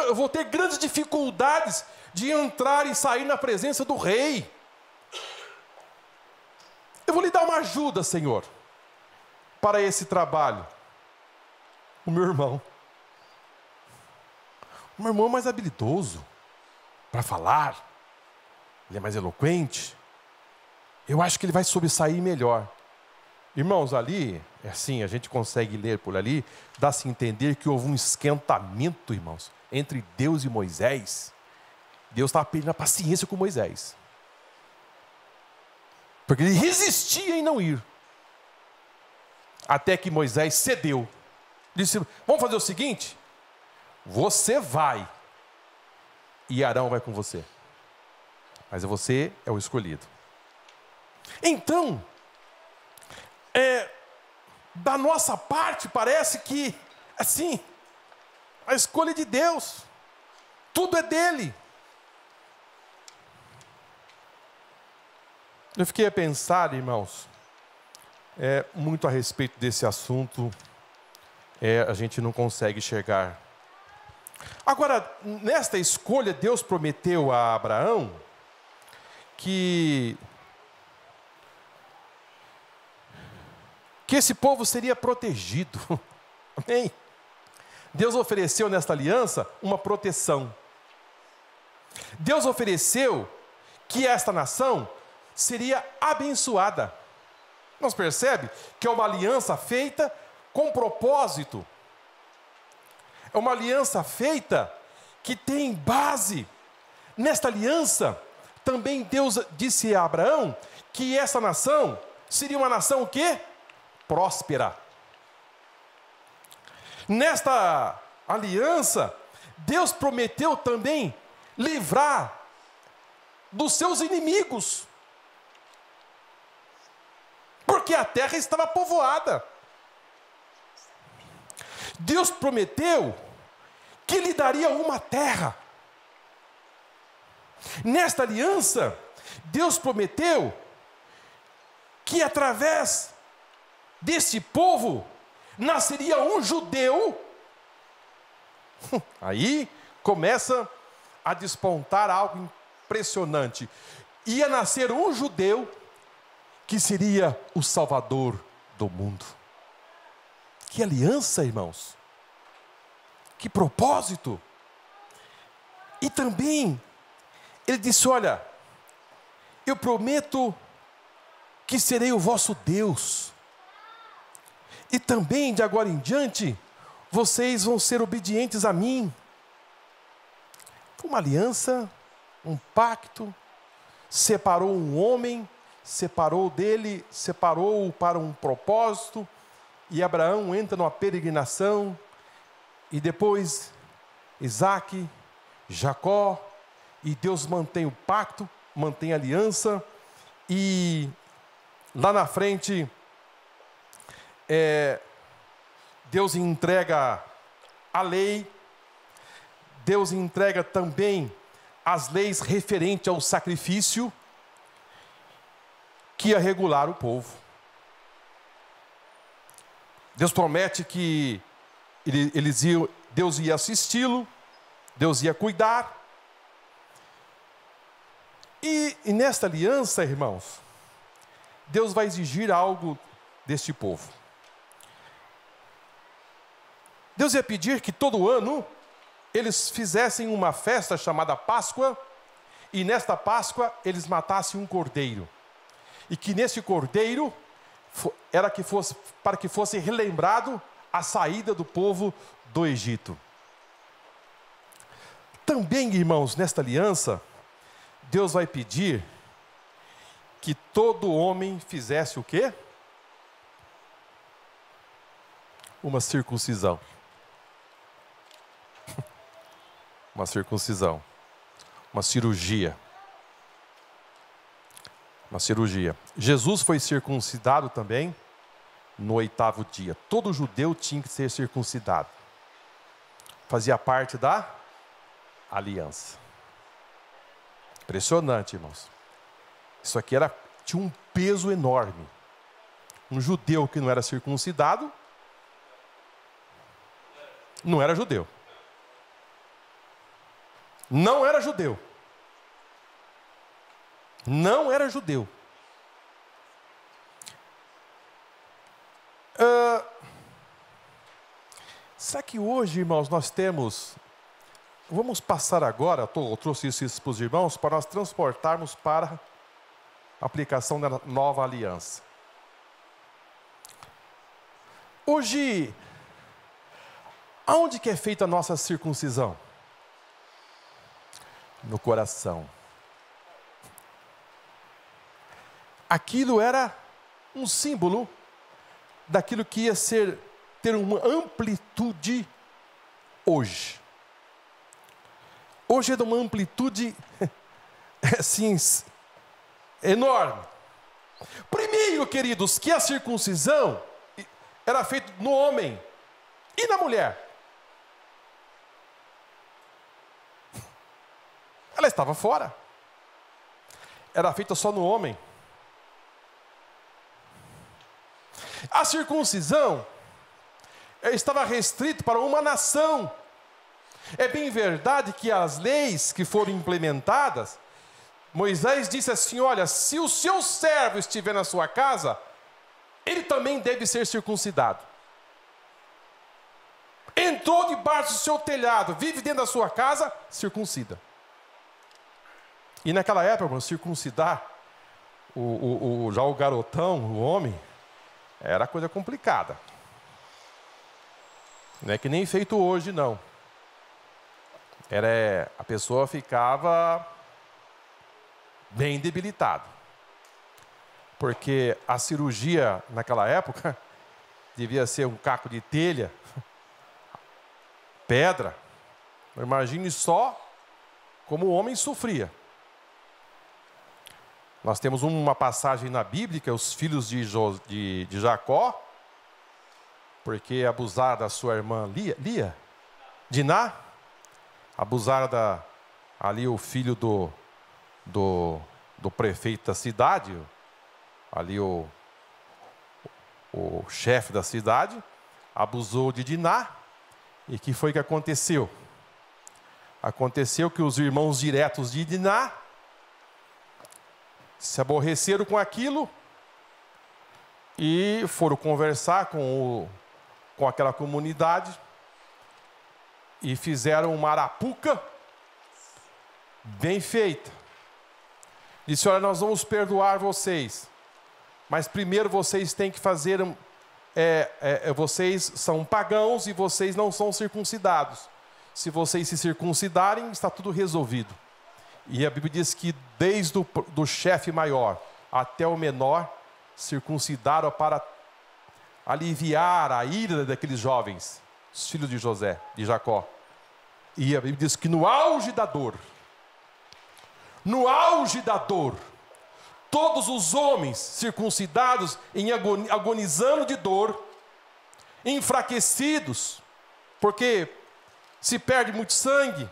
S2: Eu vou ter grandes dificuldades de entrar e sair na presença do rei. Eu vou lhe dar uma ajuda, Senhor, para esse trabalho. O meu irmão. O meu irmão é mais habilidoso para falar. Ele é mais eloquente. Eu acho que ele vai sobressair melhor. Irmãos, ali, é assim, a gente consegue ler por ali, dá-se a entender que houve um esquentamento, irmãos, entre Deus e Moisés. Deus estava perdendo a paciência com Moisés. Porque ele resistia em não ir. Até que Moisés cedeu. Disse, vamos fazer o seguinte, você vai, e Arão vai com você. Mas você é o escolhido. Então, da nossa parte, parece que, assim, a escolha de Deus, tudo é dele. Eu fiquei a pensar, irmãos, muito a respeito desse assunto, a gente não consegue chegar. Agora, nesta escolha, Deus prometeu a Abraão que esse povo seria protegido. Amém? Deus ofereceu nesta aliança uma proteção. Deus ofereceu que esta nação seria abençoada. Nós percebemos que é uma aliança feita com propósito. É uma aliança feita que tem base. Nesta aliança, também Deus disse a Abraão que essa nação seria uma nação o quê? Próspera. Nesta aliança, Deus prometeu também livrar dos seus inimigos. Porque a terra estava povoada. Deus prometeu que lhe daria uma terra. Nesta aliança, Deus prometeu que através desse povo nasceria um judeu. Aí começa a despontar algo impressionante. Ia nascer um judeu que seria o Salvador do mundo. Que aliança, irmãos! Que propósito! E também, ele disse, olha, eu prometo que serei o vosso Deus. E também, de agora em diante, vocês vão ser obedientes a mim. Uma aliança, um pacto, separou um homem, separou dele, separou-o para um propósito, e Abraão entra numa peregrinação, e depois Isaque, Jacó, e Deus mantém o pacto, mantém a aliança, e lá na frente, Deus entrega a lei, Deus entrega também as leis referentes ao sacrifício, que ia regular o povo. Deus promete que Deus ia assisti-lo, Deus ia cuidar. E nesta aliança, irmãos, Deus vai exigir algo deste povo. Deus ia pedir que todo ano eles fizessem uma festa chamada Páscoa, e nesta Páscoa eles matassem um cordeiro. E que nesse cordeiro para que fosse relembrado a saída do povo do Egito. Também, irmãos, nesta aliança, Deus vai pedir que todo homem fizesse o quê? Uma circuncisão. Uma circuncisão. Uma cirurgia. Uma cirurgia. Jesus foi circuncidado também no 8º dia. Todo judeu tinha que ser circuncidado. Fazia parte da aliança. Impressionante, irmãos. Isso aqui tinha um peso enorme. Um judeu que não era circuncidado, não era judeu. Não era judeu. Não era judeu. Será que hoje, irmãos, nós temos... Vamos passar agora, eu trouxe isso para os irmãos, para nós transportarmos para a aplicação da nova aliança. Hoje, aonde que é feita a nossa circuncisão? No coração. Aquilo era um símbolo daquilo que ia ter uma amplitude hoje. Hoje é de uma amplitude assim, enorme. Primeiro, queridos, que a circuncisão era feita no homem e na mulher. Ela estava fora. Era feita só no homem. A circuncisão estava restrita para uma nação. É bem verdade que as leis que foram implementadas, Moisés disse assim: olha, se o seu servo estiver na sua casa, ele também deve ser circuncidado. Entrou debaixo do seu telhado, vive dentro da sua casa, circuncida. E naquela época, circuncidar já o garotão, o homem, era coisa complicada. Não é que nem feito hoje, não. A pessoa ficava bem debilitada. Porque a cirurgia, naquela época, devia ser um caco de telha, pedra. Imagine só como o homem sofria. Nós temos uma passagem na Bíblia, que é os filhos de Jacó, porque abusaram da sua irmã Diná, abusaram ali o filho do prefeito da cidade, ali o chefe da cidade, abusou de Diná, e o que foi que aconteceu? Aconteceu que os irmãos diretos de Diná se aborreceram com aquilo e foram conversar com aquela comunidade e fizeram uma arapuca bem feita. Disse: olha, nós vamos perdoar vocês, mas primeiro vocês têm que fazer, vocês são pagãos e vocês não são circuncidados. Se vocês se circuncidarem, está tudo resolvido. E a Bíblia diz que desde do chefe maior até o menor, circuncidaram para aliviar a ira daqueles jovens, os filhos de Jacó. E a Bíblia diz que no auge da dor, no auge da dor, todos os homens circuncidados, agonizando de dor, enfraquecidos, porque se perde muito sangue.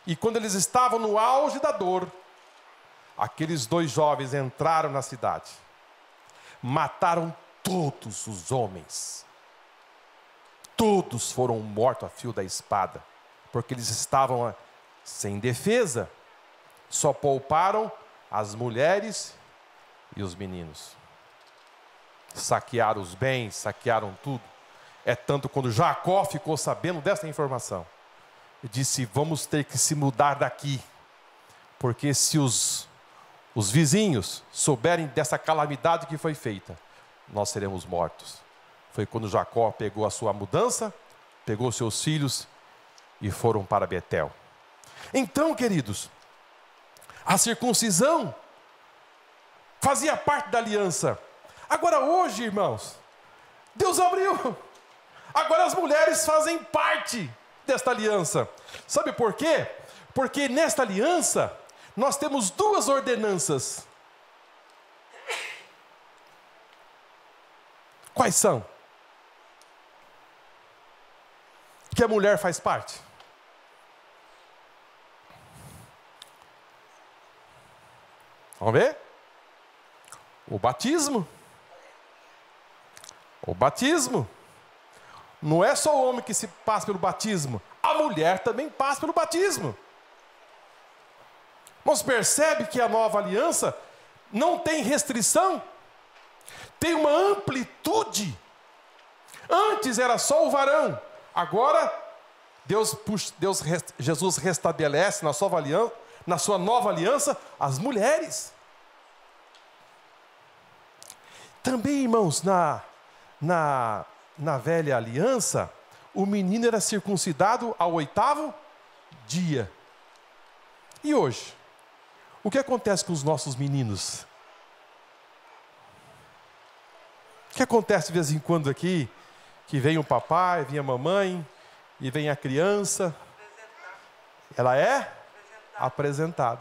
S2: E quando eles estavam no auge da dor, aqueles 2 jovens entraram na cidade, mataram todos os homens. Todos foram mortos a fio da espada, porque eles estavam sem defesa. Só pouparam as mulheres e os meninos. Saquearam os bens, saquearam tudo. É tanto quando Jacó ficou sabendo dessa informação, disse: vamos ter que se mudar daqui, porque se os vizinhos souberem dessa calamidade que foi feita, nós seremos mortos. Foi quando Jacó pegou a sua mudança, pegou seus filhos e foram para Betel. Então, queridos, a circuncisão fazia parte da aliança. Agora hoje, irmãos, Deus abriu. Agora as mulheres fazem parte desta aliança. Sabe por quê? Porque nesta aliança nós temos 2 ordenanças. Quais são? Que a mulher faz parte. Vamos ver? O batismo. O batismo. Não é só o homem que se passa pelo batismo. A mulher também passa pelo batismo. Nós percebemos que a nova aliança não tem restrição. Tem uma amplitude. Antes era só o varão. Agora, Jesus restabelece na sua nova aliança as mulheres. Também, irmãos, na velha aliança, o menino era circuncidado ao 8º dia. E hoje? O que acontece com os nossos meninos? O que acontece de vez em quando aqui? Que vem o papai, vem a mamãe, e vem a criança. Ela é apresentada.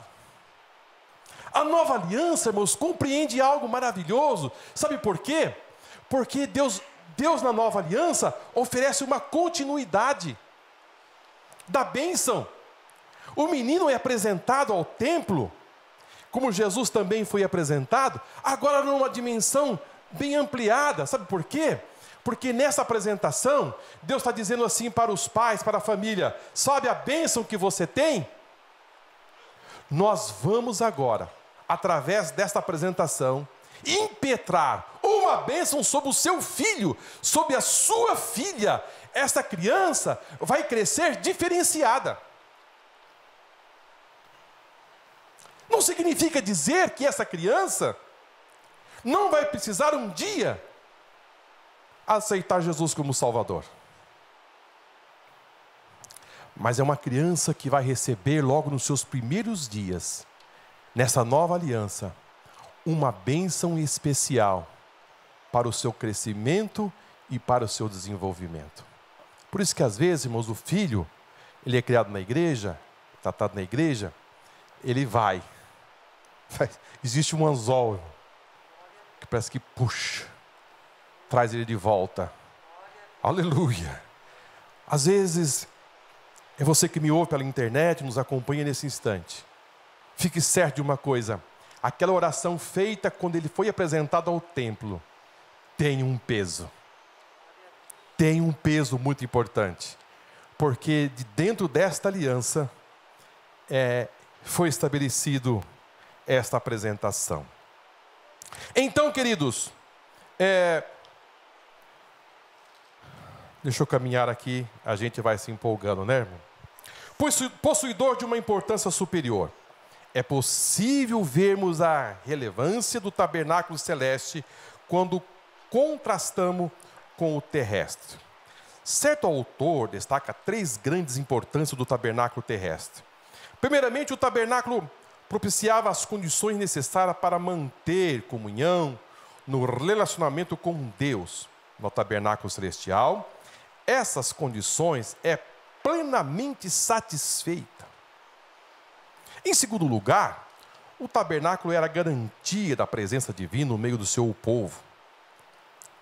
S2: A nova aliança, irmãos, compreende algo maravilhoso. Sabe por quê? Porque Deus na nova aliança oferece uma continuidade da bênção. O menino é apresentado ao templo, como Jesus também foi apresentado, agora numa dimensão bem ampliada. Sabe por quê? Porque nessa apresentação, Deus está dizendo assim para os pais, para a família: sabe a bênção que você tem? Nós vamos agora, através desta apresentação, impetrar uma bênção sobre o seu filho, sobre a sua filha. Essa criança vai crescer diferenciada. Não significa dizer que essa criança não vai precisar um dia aceitar Jesus como Salvador. Mas é uma criança que vai receber logo nos seus primeiros dias, nessa nova aliança, uma bênção especial para o seu crescimento e para o seu desenvolvimento. Por isso que às vezes, irmãos, o filho, ele é criado na igreja, tratado na igreja, ele vai. Existe um anzol que parece que puxa, traz ele de volta. Aleluia. Às vezes, é você que me ouve pela internet, nos acompanha nesse instante. Fique certo de uma coisa: aquela oração feita quando ele foi apresentado ao templo tem um peso. Tem um peso muito importante. Porque de dentro desta aliança foi estabelecido esta apresentação. Então, queridos, deixa eu caminhar aqui, a gente vai se empolgando, né, irmão? Possuidor de uma importância superior. É possível vermos a relevância do tabernáculo celeste quando contrastamos com o terrestre. Certo autor destaca 3 grandes importâncias do tabernáculo terrestre. Primeiramente, o tabernáculo propiciava as condições necessárias para manter comunhão no relacionamento com Deus. No tabernáculo celestial, essas condições é plenamente satisfeita. Em segundo lugar, o tabernáculo era a garantia da presença divina no meio do seu povo.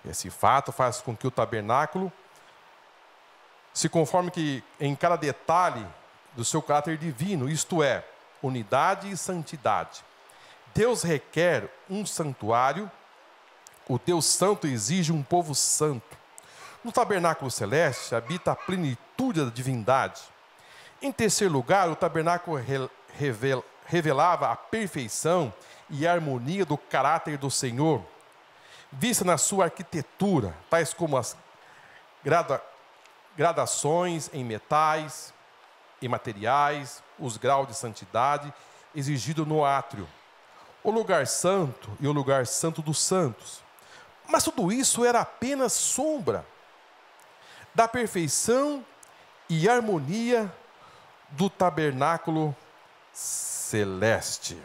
S2: Esse fato faz com que o tabernáculo se conforme que em cada detalhe do seu caráter divino, isto é, unidade e santidade. Deus requer um santuário, o Deus Santo exige um povo santo. No tabernáculo celeste habita a plenitude da divindade. Em terceiro lugar, o tabernáculo revelava a perfeição e a harmonia do caráter do Senhor, vista na sua arquitetura, tais como as gradações em metais e materiais, os graus de santidade exigidos no átrio, o lugar santo e o lugar santo dos santos. Mas tudo isso era apenas sombra da perfeição e harmonia do tabernáculo celeste.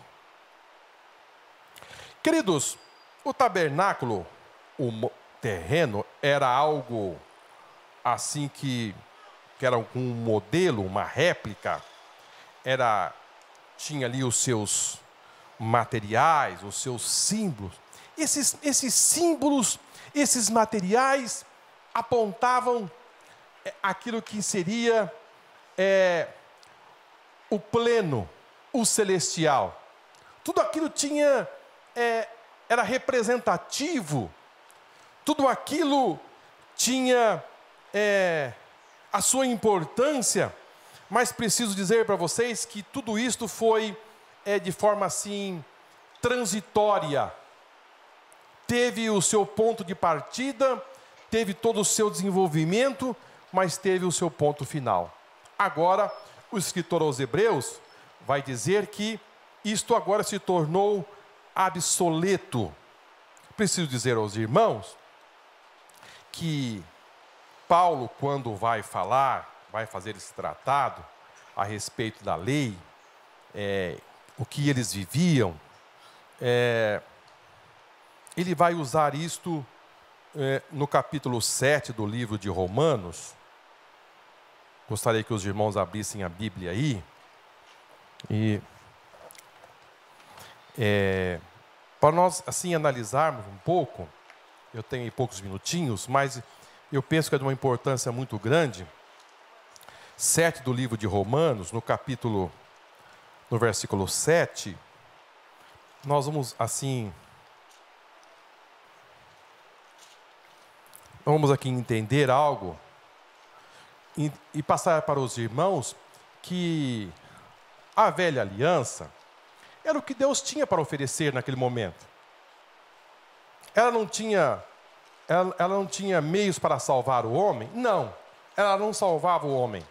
S2: Queridos, o tabernáculo, o terreno, era algo assim que era um modelo, uma réplica, tinha ali os seus materiais, os seus símbolos. Esses símbolos, esses materiais apontavam aquilo que seria o pleno, o celestial. Tudo aquilo era representativo, tudo aquilo tinha a sua importância, mas preciso dizer para vocês que tudo isto foi de forma assim transitória. Teve o seu ponto de partida, teve todo o seu desenvolvimento, mas teve o seu ponto final. Agora, o escritor aos Hebreus vai dizer que isto agora se tornou obsoleto. Preciso dizer aos irmãos que Paulo, quando vai fazer esse tratado a respeito da lei, o que eles viviam, ele vai usar isto no capítulo 7 do livro de Romanos. Gostaria que os irmãos abrissem a Bíblia aí. E para nós assim analisarmos um pouco, eu tenho aí poucos minutinhos, mas eu penso que é de uma importância muito grande. 7 do livro de Romanos, no versículo 7, nós vamos aqui entender algo e passar para os irmãos que a velha aliança era o que Deus tinha para oferecer naquele momento. Ela não tinha meios para salvar o homem? Não, ela não salvava o homem.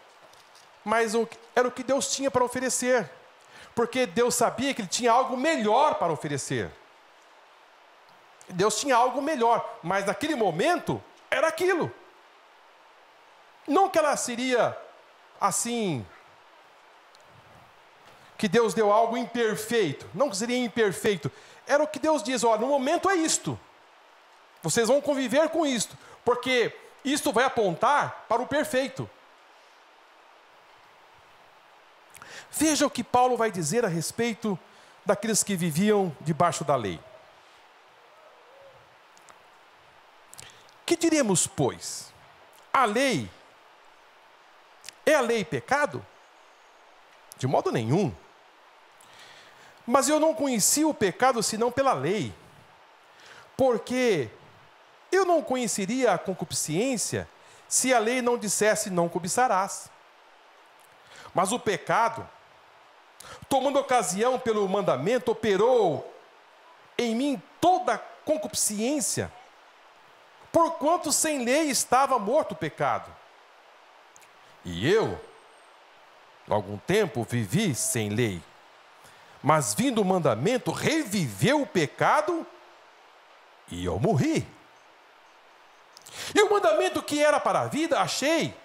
S2: Mas era o que Deus tinha para oferecer. Porque Deus sabia que Ele tinha algo melhor para oferecer. Deus tinha algo melhor, mas naquele momento era aquilo. Não que ela seria assim, que Deus deu algo imperfeito. Não que seria imperfeito. Era o que Deus diz, olha, no momento é isto. Vocês vão conviver com isto, porque isto vai apontar para o perfeito. Veja o que Paulo vai dizer a respeito daqueles que viviam debaixo da lei. Que diremos, pois? A lei, é a lei pecado? De modo nenhum. Mas eu não conhecia o pecado senão pela lei, porque eu não conheceria a concupiscência se a lei não dissesse não cobiçarás. Mas o pecado, tomando ocasião pelo mandamento, operou em mim toda concupiscência, porquanto sem lei estava morto o pecado. E eu, algum tempo, vivi sem lei, mas vindo o mandamento, reviveu o pecado e eu morri. E o mandamento que era para a vida, achei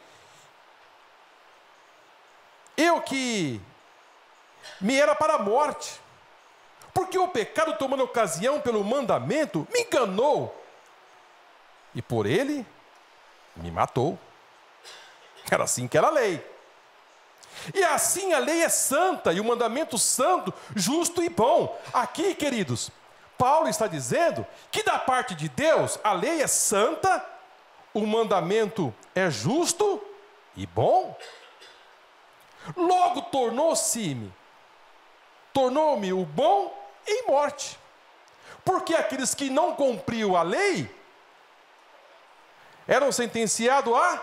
S2: eu que me era para a morte, porque o pecado, tomando ocasião pelo mandamento, me enganou, e por ele me matou. Era assim que era a lei. E assim a lei é santa, e o mandamento santo, justo e bom. Aqui, queridos, Paulo está dizendo que da parte de Deus, a lei é santa, o mandamento é justo e bom. Logo tornou-me o bom em morte. Porque aqueles que não cumpriam a lei eram sentenciados à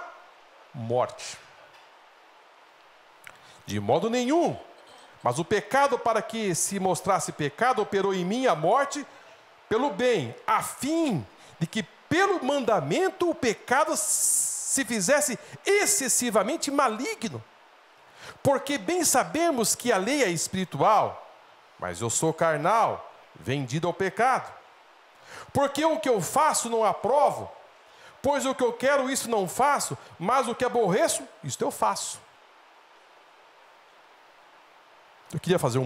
S2: morte. De modo nenhum. Mas o pecado, para que se mostrasse pecado, operou em mim a morte pelo bem, a fim de que pelo mandamento o pecado se fizesse excessivamente maligno. Porque bem sabemos que a lei é espiritual, mas eu sou carnal, vendido ao pecado. Porque o que eu faço não aprovo, pois o que eu quero isso não faço, mas o que aborreço, isto eu faço. Eu queria fazer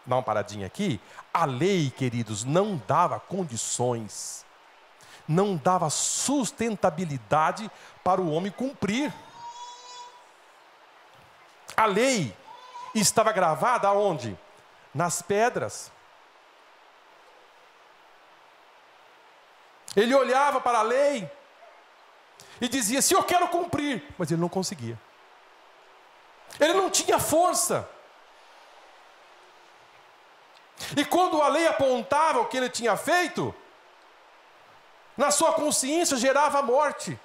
S2: dar uma paradinha aqui. A lei, queridos, não dava condições, não dava sustentabilidade para o homem cumprir. A lei estava gravada aonde? Nas pedras. Ele olhava para a lei e dizia, se eu quero cumprir, mas ele não conseguia. Ele não tinha força. E quando a lei apontava o que ele tinha feito, na sua consciência gerava a morte.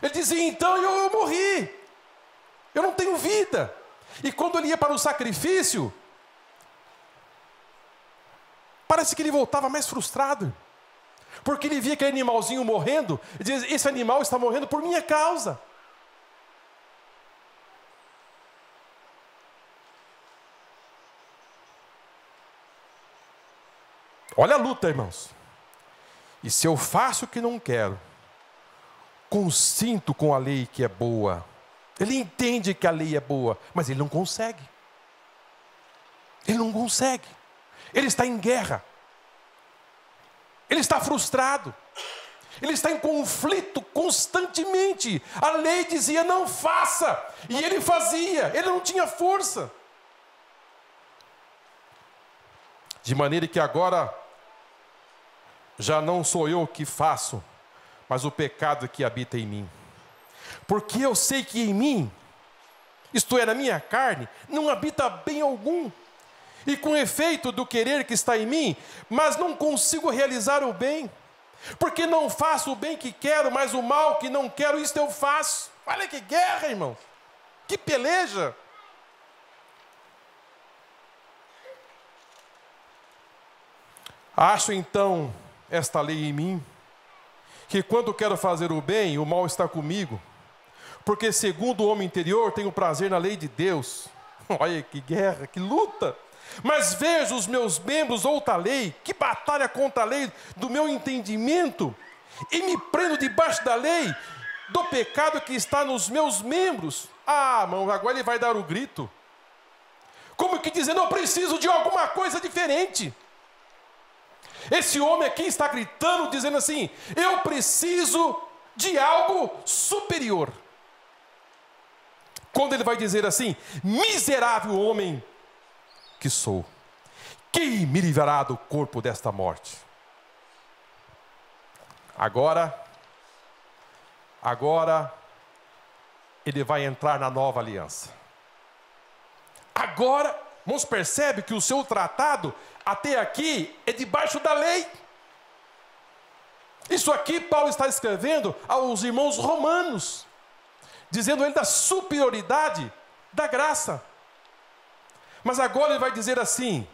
S2: Ele dizia, então eu morri, eu não tenho vida. E quando ele ia para o sacrifício, parece que ele voltava mais frustrado, porque ele via aquele animalzinho morrendo, e dizia, esse animal está morrendo por minha causa. Olha a luta, irmãos. E se eu faço o que não quero, consinto com a lei que é boa. Ele entende que a lei é boa, mas ele não consegue. Ele não consegue. Ele está em guerra. Ele está frustrado. Ele está em conflito constantemente. A lei dizia, não faça. E ele fazia. Ele não tinha força. De maneira que agora já não sou eu que faço, mas o pecado que habita em mim. Porque eu sei que em mim, isto é, na minha carne, não habita bem algum. E com efeito do querer que está em mim, mas não consigo realizar o bem. Porque não faço o bem que quero, mas o mal que não quero, isto eu faço. Olha que guerra, irmão. Que peleja. Acho então esta lei em mim, que quando quero fazer o bem, o mal está comigo, porque segundo o homem interior tenho prazer na lei de Deus. Olha que guerra, que luta. Mas vejo os meus membros outra lei, que batalha contra a lei do meu entendimento, e me prendo debaixo da lei do pecado que está nos meus membros. Ah, irmão, agora ele vai dar o grito, como que dizendo, eu preciso de alguma coisa diferente. Esse homem aqui está gritando, dizendo assim, eu preciso de algo superior. Quando ele vai dizer assim, miserável homem que sou, quem me livrará do corpo desta morte? Agora, ele vai entrar na nova aliança. Agora, irmãos, percebe que o seu tratado até aqui é debaixo da lei. Isso aqui Paulo está escrevendo aos irmãos romanos, dizendo ele da superioridade da graça. Mas agora ele vai dizer assim,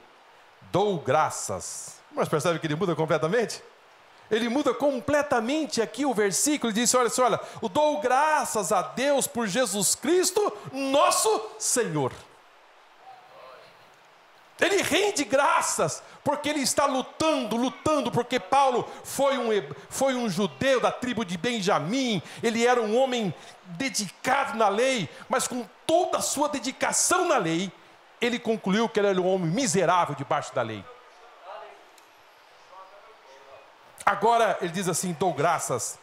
S2: dou graças. Mas percebe que ele muda completamente? Ele muda completamente aqui o versículo, ele diz, olha, eu dou graças a Deus por Jesus Cristo, nosso Senhor. Ele rende graças, porque ele está lutando, porque Paulo foi um judeu da tribo de Benjamim, ele era um homem dedicado na lei, mas com toda a sua dedicação na lei, ele concluiu que ele era um homem miserável debaixo da lei. Agora ele diz assim, dou graças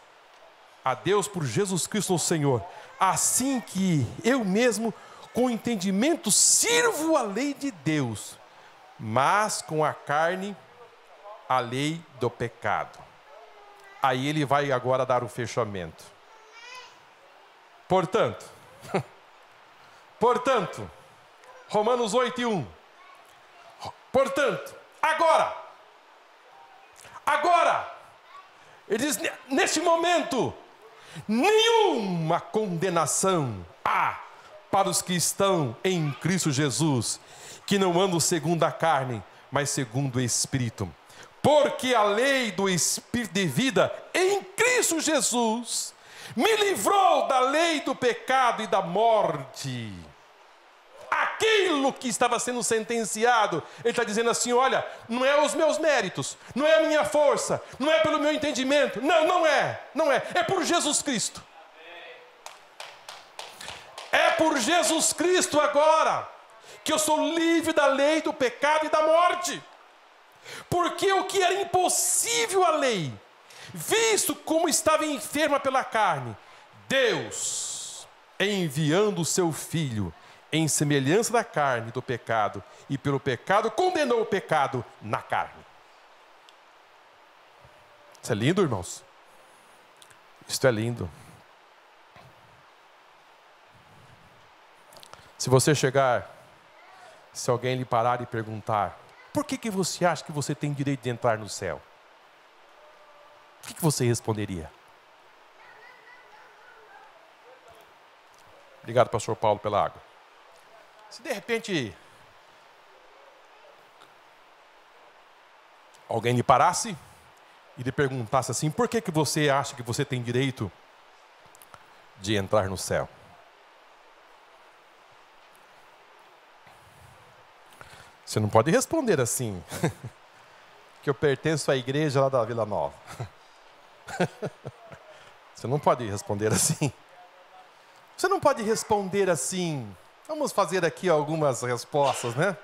S2: a Deus por Jesus Cristo o Senhor, assim que eu mesmo, com entendimento, sirvo a lei de Deus, mas com a carne, a lei do pecado. Aí ele vai agora dar o fechamento. Portanto, Romanos 8:1. Portanto, agora, ele diz, neste momento, nenhuma condenação há para os que estão em Cristo Jesus, que não andam segundo a carne, mas segundo o Espírito. Porque a lei do Espírito de vida em Cristo Jesus me livrou da lei do pecado e da morte. Aquilo que estava sendo sentenciado, ele está dizendo assim, olha, não é os meus méritos, não é a minha força, não é pelo meu entendimento, não é, é por Jesus Cristo. É por Jesus Cristo agora, que eu sou livre da lei do pecado e da morte. Porque o que era impossível à lei, visto como estava enferma pela carne, Deus, enviando o seu Filho, em semelhança da carne do pecado, e pelo pecado condenou o pecado na carne. Isso é lindo, irmãos? Isto é lindo. Se você chegar, se alguém lhe parar e perguntar, por que você acha que você tem direito de entrar no céu? O que você responderia? Obrigado, pastor Paulo, pela água. Se de repente alguém lhe parasse e lhe perguntasse assim, por que você acha que você tem direito de entrar no céu? Você não pode responder assim, que eu pertenço à igreja lá da Vila Nova. Você não pode responder assim. Você não pode responder assim. Vamos fazer aqui algumas respostas, né?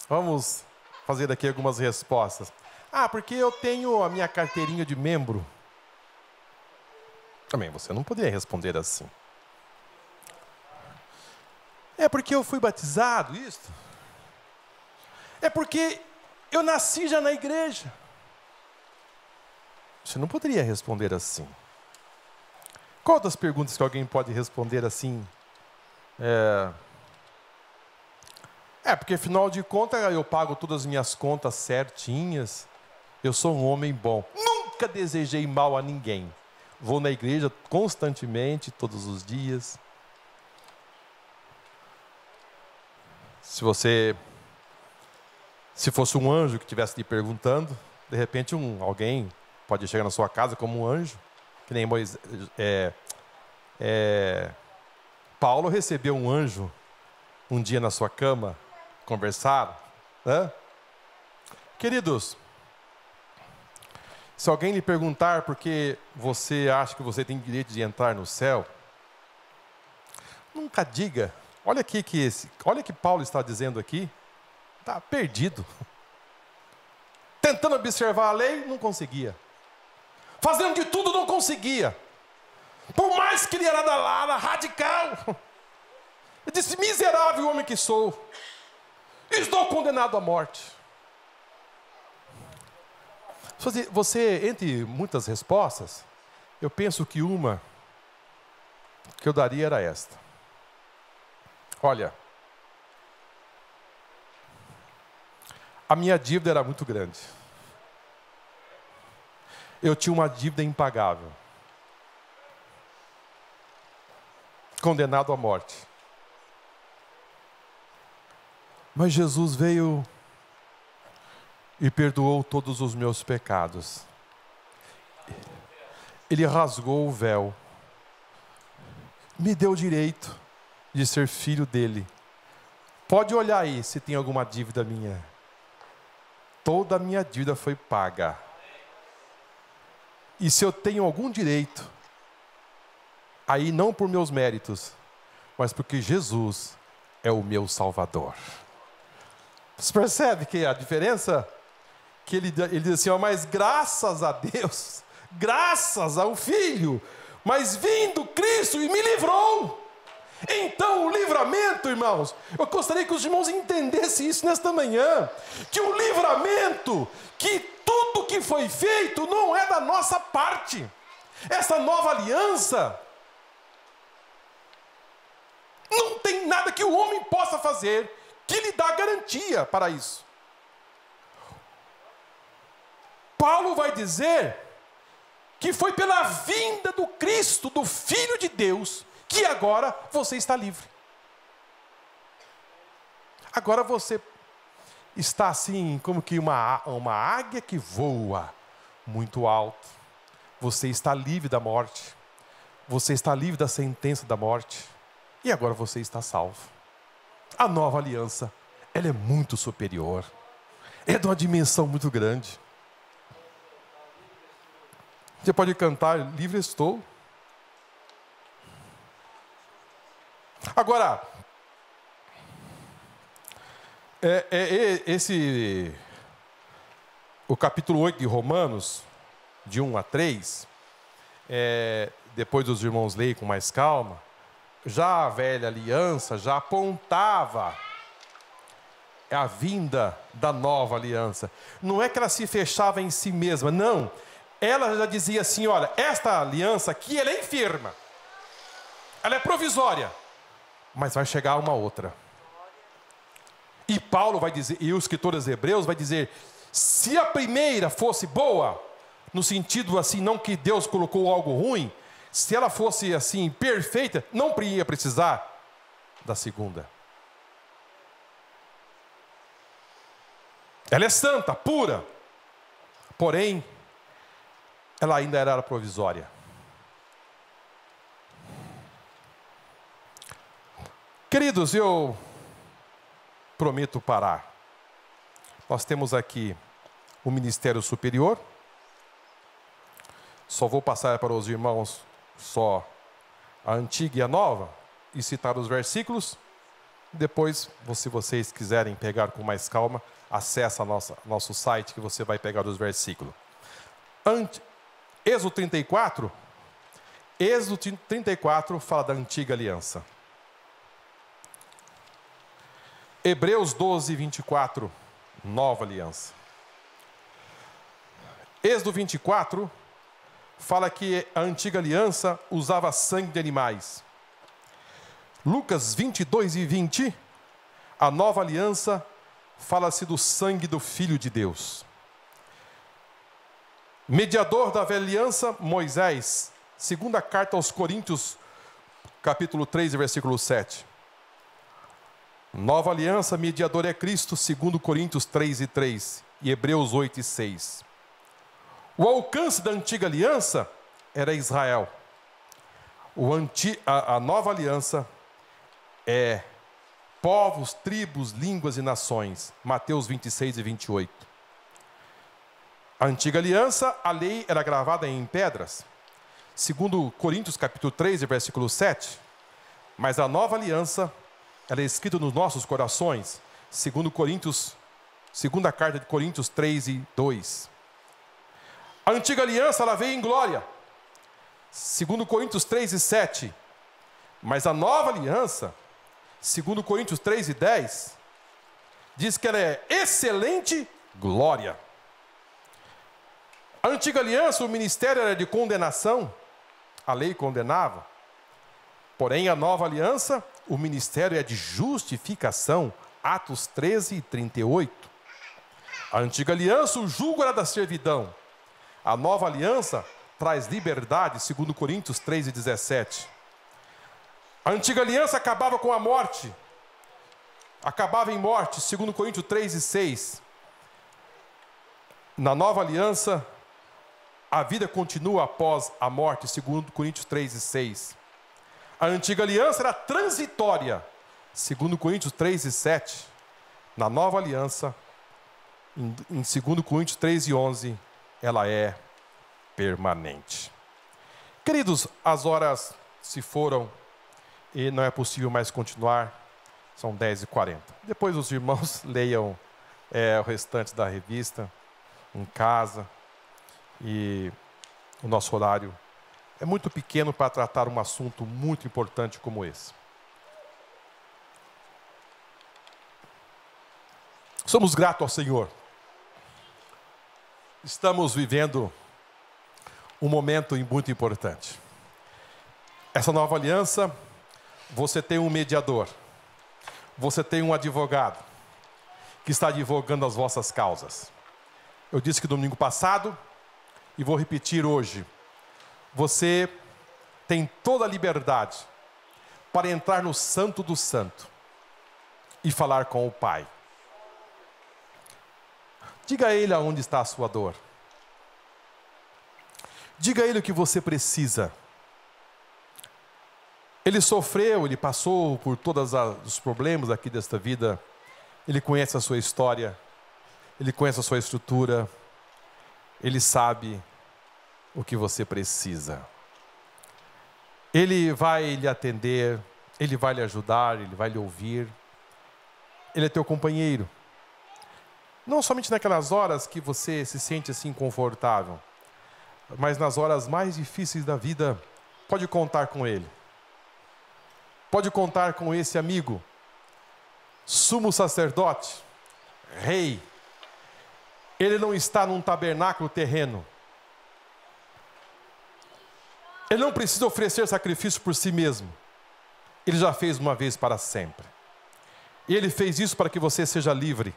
S2: Vamos fazer aqui algumas respostas. Porque eu tenho a minha carteirinha de membro. Também você não poderia responder assim. É porque eu fui batizado, isso? É porque eu nasci já na igreja. Você não poderia responder assim. Qual das perguntas que alguém pode responder assim? Porque afinal de contas eu pago todas as minhas contas certinhas. Eu sou um homem bom. Nunca desejei mal a ninguém. Vou na igreja constantemente, todos os dias. Se fosse um anjo que estivesse lhe perguntando, de repente alguém pode chegar na sua casa como um anjo, que nem Paulo recebeu um anjo um dia na sua cama, conversaram, né? Queridos, se alguém lhe perguntar por que você acha que você tem direito de entrar no céu, nunca diga, olha que Paulo está dizendo aqui, está perdido. Tentando observar a lei, não conseguia. Fazendo de tudo, não conseguia. Por mais que ele era radical. Ele disse, miserável homem que sou. Estou condenado à morte. Você, entre muitas respostas, eu penso que uma que eu daria era esta. Olha, a minha dívida era muito grande. Eu tinha uma dívida impagável. Condenado à morte. Mas Jesus veio e perdoou todos os meus pecados. Ele rasgou o véu. Me deu o direito de ser filho dele. Pode olhar aí se tem alguma dívida minha. Toda a minha dívida foi paga. E se eu tenho algum direito, aí não por meus méritos, mas porque Jesus é o meu Salvador. Você percebe que a diferença? Que ele diz assim, mas graças a Deus, graças ao Filho, mas vindo Cristo e me livrou. Então o livramento, irmãos, eu gostaria que os irmãos entendessem isso nesta manhã, que o livramento, que tudo que foi feito não é da nossa parte. Essa nova aliança, não tem nada que o homem possa fazer que lhe dá garantia para isso. Paulo vai dizer que foi pela vinda do Cristo, do Filho de Deus, que agora você está livre. Agora você está assim, como que uma águia que voa muito alto. Você está livre da morte. Você está livre da sentença da morte. E agora você está salvo. A nova aliança, ela é muito superior. É de uma dimensão muito grande. Você pode cantar, livre estou. Agora, o capítulo 8 de Romanos, de 1 a 3, depois os irmãos leem com mais calma, já a velha aliança já apontava a vinda da nova aliança. Não é que ela se fechava em si mesma, não. Ela já dizia assim, olha, esta aliança aqui, ela é infirma. Ela é provisória. Mas vai chegar uma outra. E Paulo vai dizer, e o escritor dos Hebreus vai dizer, se a primeira fosse boa, no sentido assim, não que Deus colocou algo ruim, se ela fosse assim, perfeita, não ia precisar da segunda. Ela é santa, pura, porém, ela ainda era provisória. Queridos, eu prometo parar. Nós temos aqui o ministério superior. Só vou passar para os irmãos só a antiga e a nova e citar os versículos. Depois, se vocês quiserem pegar com mais calma, acessa nosso site que você vai pegar os versículos. Êxodo 34 fala da antiga aliança. Hebreus 12, 24, nova aliança. Êxodo 24 fala que a antiga aliança usava sangue de animais. Lucas 22 e 20, a nova aliança fala-se do sangue do Filho de Deus. Mediador da velha aliança, Moisés, segunda carta aos Coríntios, capítulo 3, versículo 7. Nova aliança, mediador é Cristo, segundo Coríntios 3 e 3 e Hebreus 8 e 6. O alcance da antiga aliança era Israel. A nova aliança é povos, tribos, línguas e nações. Mateus 26 e 28. A antiga aliança, a lei era gravada em pedras. Segundo Coríntios capítulo 3, versículo 7. Mas a nova aliança, ela é escrita nos nossos corações. Segundo Coríntios, segunda carta de Coríntios 3 e 2. A antiga aliança, ela veio em glória. Segundo Coríntios 3 e 7. Mas a nova aliança, segundo Coríntios 3 e 10, diz que ela é excelente glória. A antiga aliança, o ministério era de condenação, a lei condenava. Porém, a nova aliança, o ministério é de justificação, Atos 13 e 38. A antiga aliança, o jugo era da servidão. A nova aliança traz liberdade, segundo Coríntios 3 e 17. A antiga aliança acabava com a morte, acabava em morte, segundo Coríntios 3 e 6. Na nova aliança, a vida continua após a morte, segundo Coríntios 3 e 6. A antiga aliança era transitória, segundo Coríntios 3 e 7. Na nova aliança, em segundo Coríntios 3 e 11, ela é permanente. Queridos, as horas se foram e não é possível mais continuar. São 10h40. Depois os irmãos leiam o restante da revista em casa. E o nosso horário é muito pequeno para tratar um assunto muito importante como esse. Somos gratos ao Senhor. Estamos vivendo um momento muito importante. Essa nova aliança, você tem um mediador, você tem um advogado que está advogando as vossas causas. Eu disse que domingo passado, e vou repetir hoje, você tem toda a liberdade para entrar no Santo do Santo e falar com o Pai. Diga a Ele aonde está a sua dor. Diga a Ele o que você precisa. Ele sofreu, Ele passou por todos os problemas aqui desta vida. Ele conhece a sua história. Ele conhece a sua estrutura. Ele sabe o que você precisa. Ele vai lhe atender. Ele vai lhe ajudar. Ele vai lhe ouvir. Ele é teu companheiro. Não somente naquelas horas que você se sente assim confortável, mas nas horas mais difíceis da vida, pode contar com Ele. Pode contar com esse amigo, sumo sacerdote, rei. Ele não está num tabernáculo terreno. Ele não precisa oferecer sacrifício por si mesmo. Ele já fez uma vez para sempre. E Ele fez isso para que você seja livre.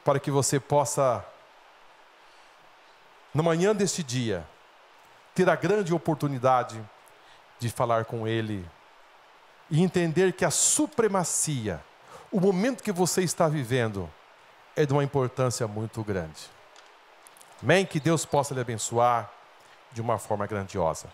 S2: Para que você possa, na manhã deste dia, ter a grande oportunidade de falar com Ele e entender que a supremacia, o momento que você está vivendo, é de uma importância muito grande. Amém? Que Deus possa lhe abençoar de uma forma grandiosa.